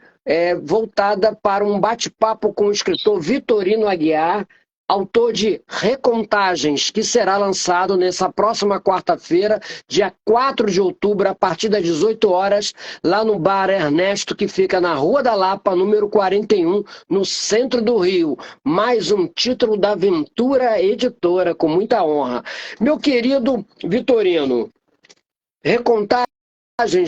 voltada para um bate-papo com o escritor Vitorino Aguiar, autor de Recontagens, que será lançado nessa próxima quarta-feira, dia 4 de outubro, a partir das 18 horas, lá no Bar Ernesto, que fica na Rua da Lapa, número 41, no centro do Rio. Mais um título da Aventura Editora, com muita honra. Meu querido Vitorino, Recontagens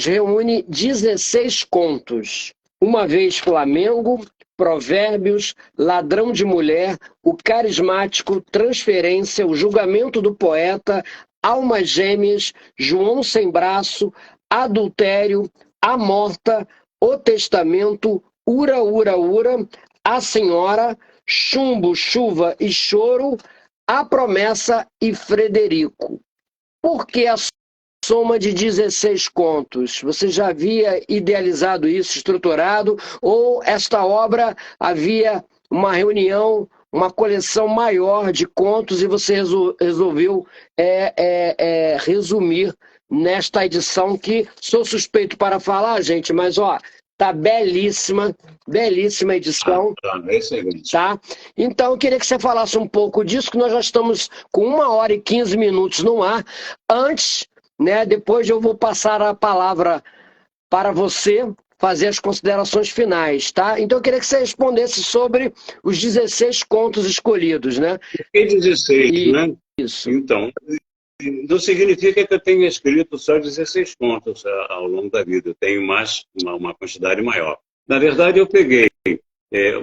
reúne 16 contos. Uma vez Flamengo, Provérbios, Ladrão de Mulher, O Carismático, Transferência, O Julgamento do Poeta, Almas Gêmeas, João Sem Braço, Adultério, A Morta, O Testamento, Ura, Ura, Ura, A Senhora, Chumbo, Chuva e Choro, A Promessa e Frederico. Por que a soma de 16 contos? Você já havia idealizado isso, estruturado, ou esta obra havia uma reunião, uma coleção maior de contos e você resolveu resumir nesta edição que sou suspeito para falar, gente, mas ó, tá belíssima edição. Excelente. Tá? Então, eu queria que você falasse um pouco disso, que nós já estamos com 1 hora e 15 minutos no ar. Antes, né, depois eu vou passar a palavra para você fazer as considerações finais, tá? Então eu queria que você respondesse sobre os 16 contos escolhidos, né? Por que 16, né? Isso. Então, não significa que eu tenha escrito só 16 contos ao longo da vida. Eu tenho mais, uma quantidade maior. Na verdade, eu peguei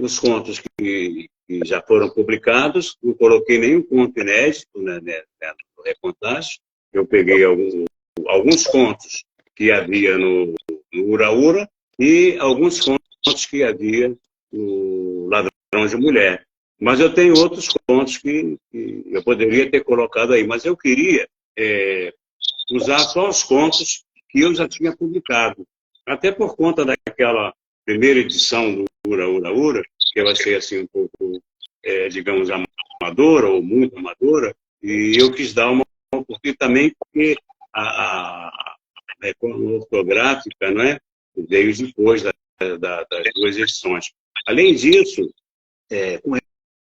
os contos que que já foram publicados. Não coloquei nenhum conto inédito, né, no recontagem. Eu peguei alguns contos que havia no Ura-Ura e alguns contos que havia no Ladrão de Mulher. Mas eu tenho outros contos que eu poderia ter colocado aí, mas eu queria usar só os contos que eu já tinha publicado. Até por conta daquela primeira edição do Ura-Ura-Ura, que eu achei assim um pouco, digamos, amadora ou muito amadora, e eu quis dar uma oportunidade também porque a reforma ortográfica, não é, veio depois das duas edições. Além disso, com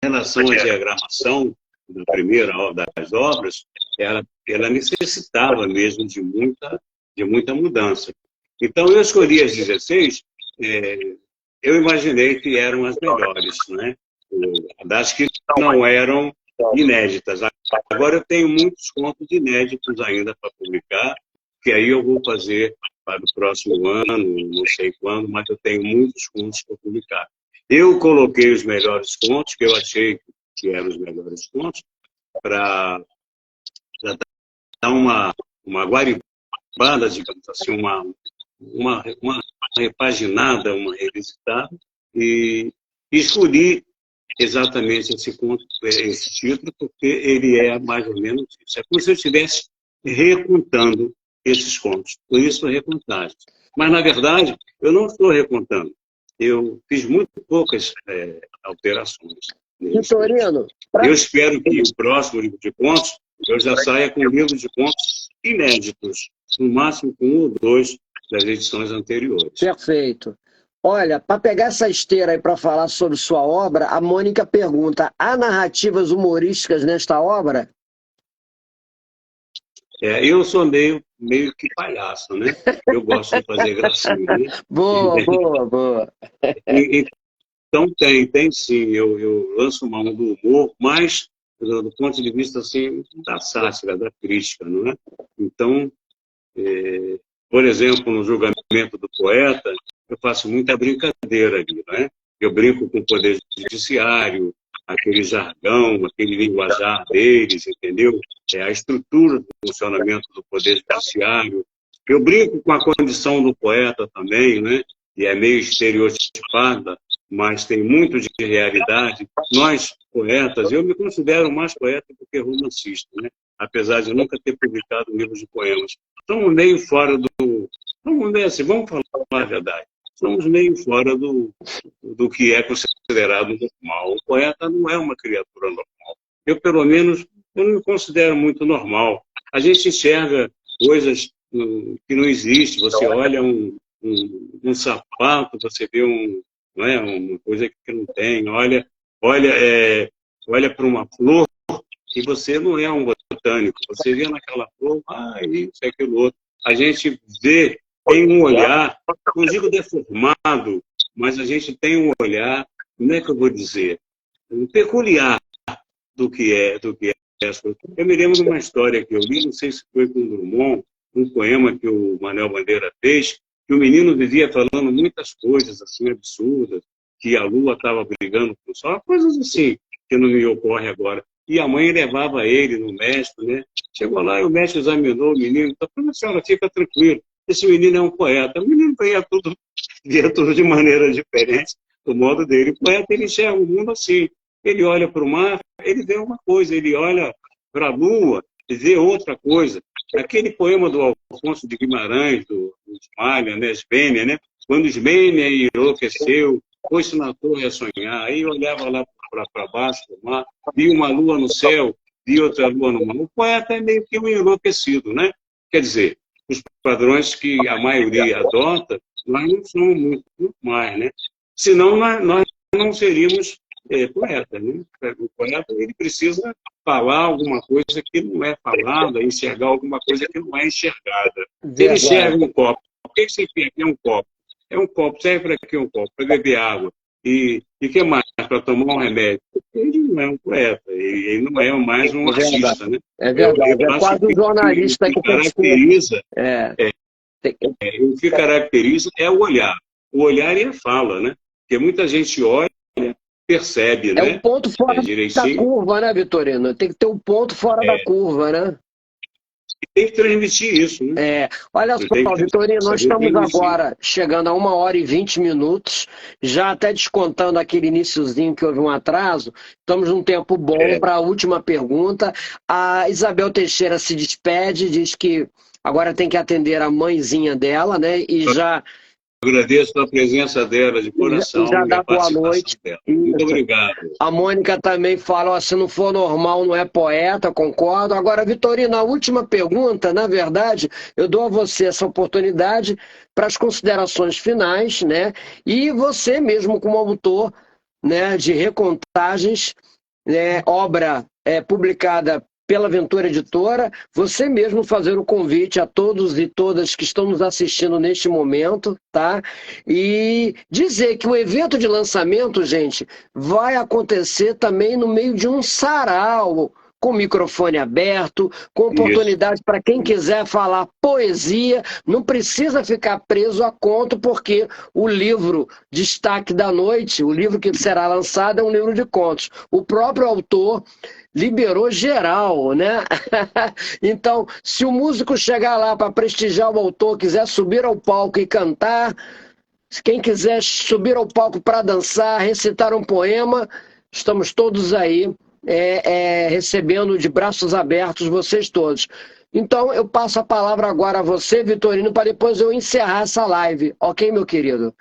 relação à diagramação da primeira das obras, ela necessitava mesmo de muita mudança. Então, eu escolhi as 16, eu imaginei que eram as melhores, né? Das que não eram inéditas. Agora, eu tenho muitos contos inéditos ainda para publicar, que aí eu vou fazer para o próximo ano, não sei quando, mas eu tenho muitos contos para publicar. Eu coloquei os melhores contos, que eu achei que eram os melhores contos, para dar uma guaribada, digamos assim, uma repaginada, uma revisitada, e escolhi exatamente esse título, porque ele é mais ou menos isso. É como se eu estivesse recontando esses contos, por isso recontagem. Mas, na verdade, eu não estou recontando. Eu fiz muito poucas alterações. Vitorino, Eu espero que o próximo livro de contos eu já saia com um livro de contos inéditos, no máximo com um ou dois das edições anteriores. Perfeito. Olha, para pegar essa esteira aí para falar sobre sua obra, a Mônica pergunta: há narrativas humorísticas nesta obra? Eu sou meio que palhaço, né? Eu gosto de fazer gracinha, né? Boa. Então tem sim, eu lanço mão do humor, mas do ponto de vista assim, da sátira, da crítica, não é? Então, por exemplo, no julgamento do poeta, eu faço muita brincadeira ali, não é? Eu brinco com o poder judiciário, aquele jargão, aquele linguajar deles, entendeu? A estrutura do funcionamento do poder judiciário. Eu brinco com a condição do poeta também, né? E é meio estereotipada, mas tem muito de realidade. Nós, poetas, eu me considero mais poeta do que romancista, né? Apesar de nunca ter publicado livros de poemas. Estamos meio fora do... Vamos falar a verdade. Somos meio fora do que é considerado normal. O poeta não é uma criatura normal. Eu, pelo menos, eu não me considero muito normal. A gente enxerga coisas que não existem. Você olha um sapato, você vê uma coisa que não tem. Olha para uma flor e você não é um botânico. Você vê naquela flor, isso, aquilo, outro. A gente vê, tem um olhar, não digo deformado, mas a gente tem um olhar, como é que eu vou dizer, peculiar do que é as coisas. Eu me lembro de uma história que eu li, não sei se foi com o Drummond, um poema que o Manuel Bandeira fez, que o menino vivia falando muitas coisas assim absurdas, que a lua estava brigando com o sol, coisas assim, que não me ocorre agora. E a mãe levava ele no médico, né? Chegou lá e o médico examinou o menino, falou: a senhora, fica tranquilo, esse menino é um poeta. O menino via tudo de maneira diferente, do modo dele. O poeta, ele enxerga o mundo assim. Ele olha para o mar, ele vê uma coisa, ele olha para a lua, ele vê outra coisa. Aquele poema do Alfonso de Guimarães, do Malha, né, Esbênia, né? Quando Esbênia enlouqueceu, pôs-se na torre a sonhar, aí olhava lá para baixo do mar, via uma lua no céu, via outra lua no mar. O poeta é meio que um enlouquecido, né? Quer dizer, os padrões que a maioria adota, nós não somos muito mais, né? Senão nós não seríamos poetas, né? O poeta, ele precisa falar alguma coisa que não é falada, enxergar alguma coisa que não é enxergada. Se ele enxerga um copo, o que significa que é um copo? É um copo, serve para quê um copo? Para beber água. E o que mais? Para tomar um remédio. Ele não é um poeta, ele não é mais um artista, né? É verdade, é quase um jornalista que caracteriza, o que caracteriza é o olhar. O olhar e a fala, né? Porque muita gente olha percebe, É né? um ponto fora da Direitinho. curva, né, Vitorino? Tem que ter um ponto fora da curva, né? Tem que transmitir isso, né? Olha Eu tenho só, que Vitorino, nós saber estamos transmitir. agora chegando a 1 hora e 20 minutos, já até descontando aquele iniciozinho que houve um atraso, estamos num tempo bom para a última pergunta. A Isabel Teixeira se despede, diz que agora tem que atender a mãezinha dela, né? E já Agradeço a presença dela de coração e dá a boa participação noite. dela. Muito Isso. obrigado. A Mônica também fala, ó, se não for normal, não é poeta, concordo. Agora, Vitorino, a última pergunta, na verdade, eu dou a você essa oportunidade para as considerações finais, né? E você mesmo, como autor, né, de Recontagens, né, obra publicada pela Ventura Editora, você mesmo fazer o convite a todos e todas que estão nos assistindo neste momento, tá? E dizer que o evento de lançamento, gente, vai acontecer também no meio de um sarau, com microfone aberto, com oportunidade para quem quiser falar poesia, não precisa ficar preso a conto, porque o livro Destaque da Noite, o livro que será lançado, é um livro de contos. O próprio autor liberou geral, né? Então, se o músico chegar lá para prestigiar o autor, quiser subir ao palco e cantar, quem quiser subir ao palco para dançar, recitar um poema, estamos todos aí recebendo de braços abertos vocês todos. Então, eu passo a palavra agora a você, Vitorino, para depois eu encerrar essa live. Ok, meu querido?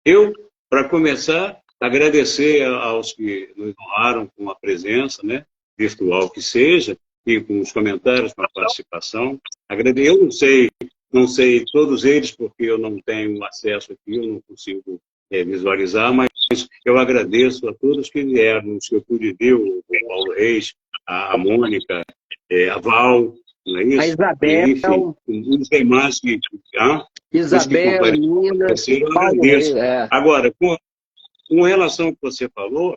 Eu, para começar, agradecer aos que nos honraram com a presença, né, virtual que seja, e com os comentários, com a participação. Eu não sei todos eles, porque eu não tenho acesso aqui, eu não consigo visualizar, mas eu agradeço a todos que vieram, os que eu pude ver, o Paulo Reis, a Mônica, a Val, não é isso? A Isabel. E, enfim, os demais que... Isabel, Nina, eu agradeço. Agora, com relação ao que você falou,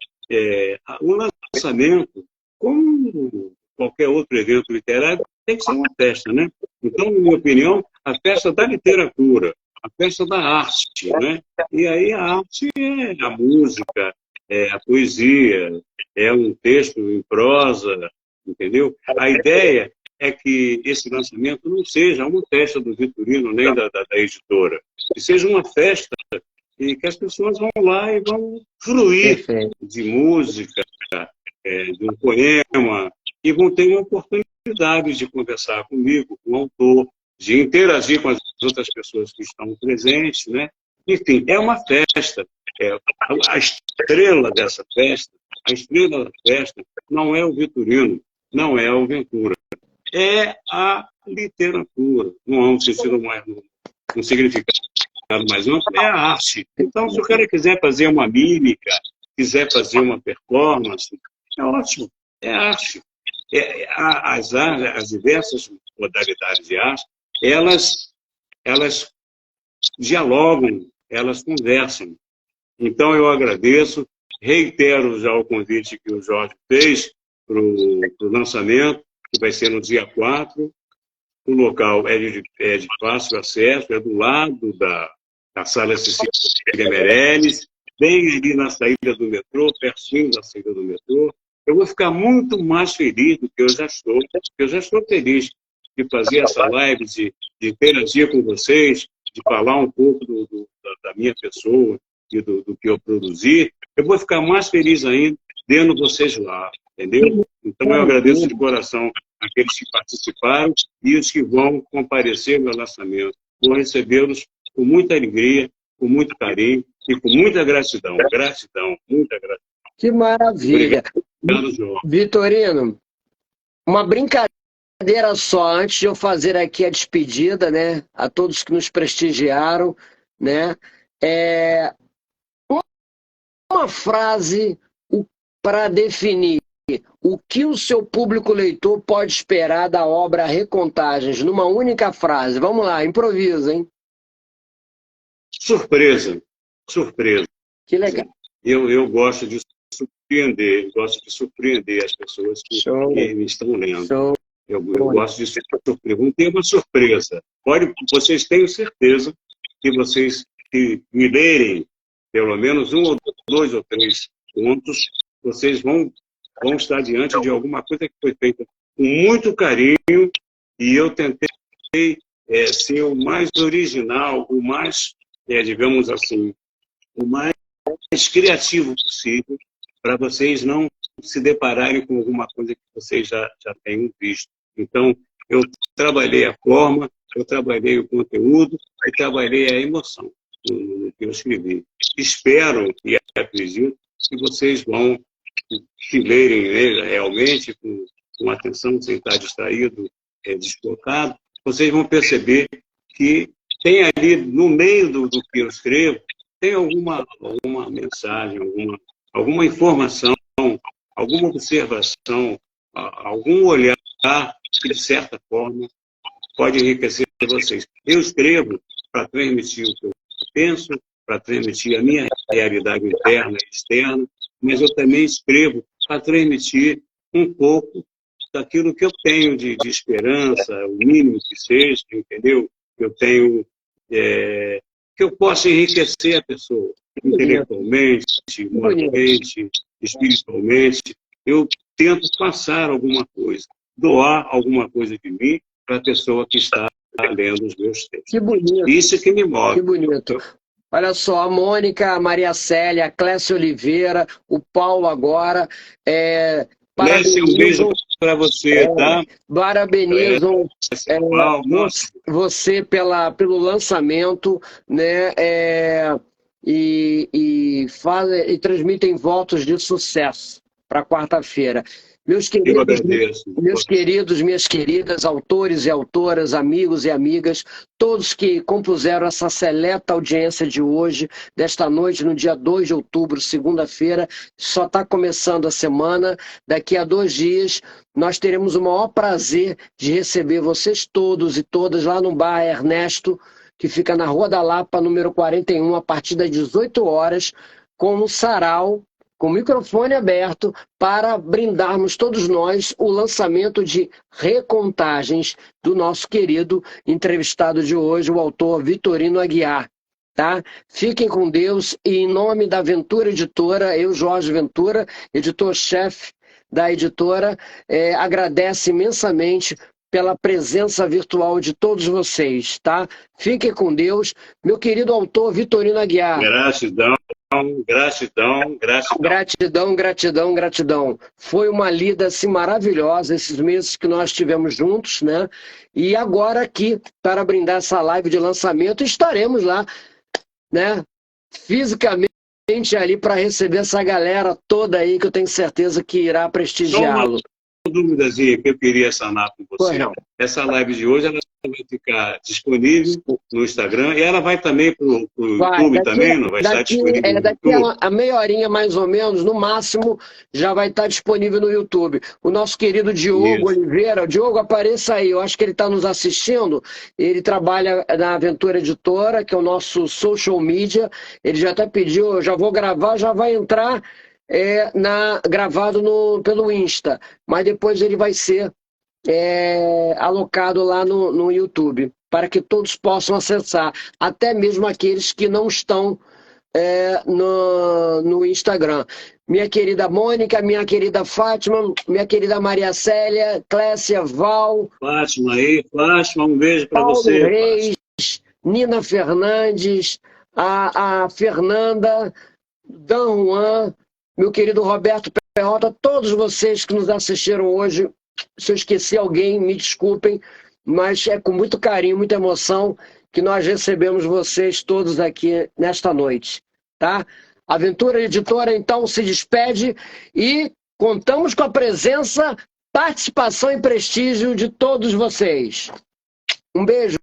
o lançamento, como qualquer outro evento literário, tem que ser uma festa, né? Então, na minha opinião, a festa da literatura, a festa da arte, né? E aí a arte é a música, é a poesia, é um texto em prosa, entendeu? A ideia é que esse lançamento não seja uma festa do Vitorino nem da editora, que seja uma festa e que as pessoas vão lá e vão fruir de música, de um poema, e vão ter uma oportunidade de conversar comigo, com o autor, de interagir com as outras pessoas que estão presentes, né? Enfim, é uma festa. A estrela dessa festa, a estrela da festa não é o Vitorino, não é o Ventura, é a literatura. Não há um sentido mais, um significado mais amplo, é a arte. Então, se o cara quiser fazer uma mímica, quiser fazer uma performance, é ótimo, é arte. As diversas modalidades de arte, elas dialogam, elas conversam. Então, eu agradeço, reitero já o convite que o Jorge fez para o lançamento, que vai ser no dia 4. O local é de fácil acesso, é do lado da Sala Cecília Meirelles, bem ali na saída do metrô, pertinho da saída do metrô. Eu vou ficar muito mais feliz do que eu já estou, porque eu já estou feliz de fazer essa live, de interagir com vocês, de falar um pouco da minha pessoa e do que eu produzi. Eu vou ficar mais feliz ainda vendo vocês lá, entendeu? Então, eu agradeço de coração aqueles que participaram e os que vão comparecer ao meu lançamento. Vou recebê-los com muita alegria, com muito carinho e com muita gratidão. Gratidão, muita gratidão. Que maravilha. Obrigado, João. Vitorino, uma brincadeira só, antes de eu fazer aqui a despedida, né, a todos que nos prestigiaram, né, uma frase para definir o que o seu público leitor pode esperar da obra Recontagens, numa única frase. Vamos lá, improvisa, hein? Surpresa. Surpresa. Que legal. Eu gosto de surpreender as pessoas que me estão lendo. Eu gosto de surpreender. Vão ter uma surpresa. Vocês tenham certeza que vocês que me lerem pelo menos um ou dois ou três contos, vocês vão estar diante de alguma coisa que foi feita com muito carinho, e eu tentei ser o mais original, o mais, digamos assim, o mais criativo possível, para vocês não se depararem com alguma coisa que vocês já tenham visto. Então, eu trabalhei a forma, eu trabalhei o conteúdo e trabalhei a emoção no que eu escrevi. Espero e acredito que vocês vão, se lerem ele realmente com atenção, sem estar distraído, desfocado, vocês vão perceber que tem ali, no meio do que eu escrevo, tem alguma mensagem, alguma informação, alguma observação, algum olhar que, de certa forma, pode enriquecer vocês. Eu escrevo para transmitir o que eu penso, para transmitir a minha realidade interna e externa, mas eu também escrevo para transmitir um pouco daquilo que eu tenho de esperança, o mínimo que seja, entendeu? Eu tenho, que eu possa enriquecer a pessoa, intelectualmente, moralmente, espiritualmente. Eu tento passar alguma coisa, doar alguma coisa de mim para a pessoa que está lendo os meus textos. Que bonito. Isso é que me move. Que bonito. Olha só, a Mônica, a Maria Célia, a Clécia Oliveira, o Paulo agora. Clécia, um beijo para você, tá? Parabenizam você pelo lançamento, né? E transmitem votos de sucesso para quarta-feira. Meus queridos, minhas queridas, autores e autoras, amigos e amigas, todos que compuseram essa seleta audiência de hoje, desta noite, no dia 2 de outubro, segunda-feira, só está começando a semana. Daqui a 2 dias, nós teremos o maior prazer de receber vocês todos e todas lá no Bar Ernesto, que fica na Rua da Lapa, número 41, a partir das 18 horas, com um sarau, com o microfone aberto, para brindarmos todos nós o lançamento de recontagens do nosso querido entrevistado de hoje, o autor Vitorino Aguiar. Tá? Fiquem com Deus e em nome da Ventura Editora, eu, Jorge Ventura, editor-chefe da editora, agradece imensamente pela presença virtual de todos vocês, tá? Fiquem com Deus. Meu querido autor Vitorino Aguiar. Gratidão. Gratidão, gratidão. Gratidão, gratidão, gratidão. Foi uma lida assim, maravilhosa esses meses que nós tivemos juntos, né? E agora aqui, para brindar essa live de lançamento, estaremos lá, né? Fisicamente ali para receber essa galera toda aí que eu tenho certeza que irá prestigiá-lo. Uma dúvidazinha que eu queria sanar com você. Essa live de hoje ela vai ficar disponível no Instagram e ela vai também para o YouTube também, não vai estar disponível no daqui YouTube? a meia horinha mais ou menos, no máximo, já vai estar disponível no YouTube. O nosso querido Diogo Oliveira, Diogo, apareça aí, eu acho que ele está nos assistindo, ele trabalha na Ventura Editora, que é o nosso social media, ele já até pediu, eu já vou gravar, já vai entrar gravado pelo Insta, mas depois ele vai ser alocado lá no YouTube, para que todos possam acessar, até mesmo aqueles que não estão no Instagram. Minha querida Mônica, minha querida Fátima, minha querida Maria Célia, Clécia, Val... Fátima, um beijo para você. Paulo Reis, Nina Fernandes, a Fernanda, Dan Juan, meu querido Roberto Perrota, todos vocês que nos assistiram hoje. Se eu esqueci alguém, me desculpem, mas é com muito carinho, muita emoção que nós recebemos vocês todos aqui nesta noite, tá? A Ventura Editora, então, se despede e contamos com a presença, participação e prestígio de todos vocês. Um beijo,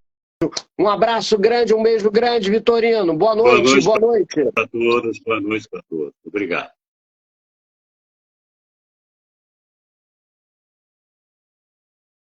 um abraço grande, um beijo grande, Vitorino. Boa noite, boa noite. Para todos, boa noite para todos. Obrigado.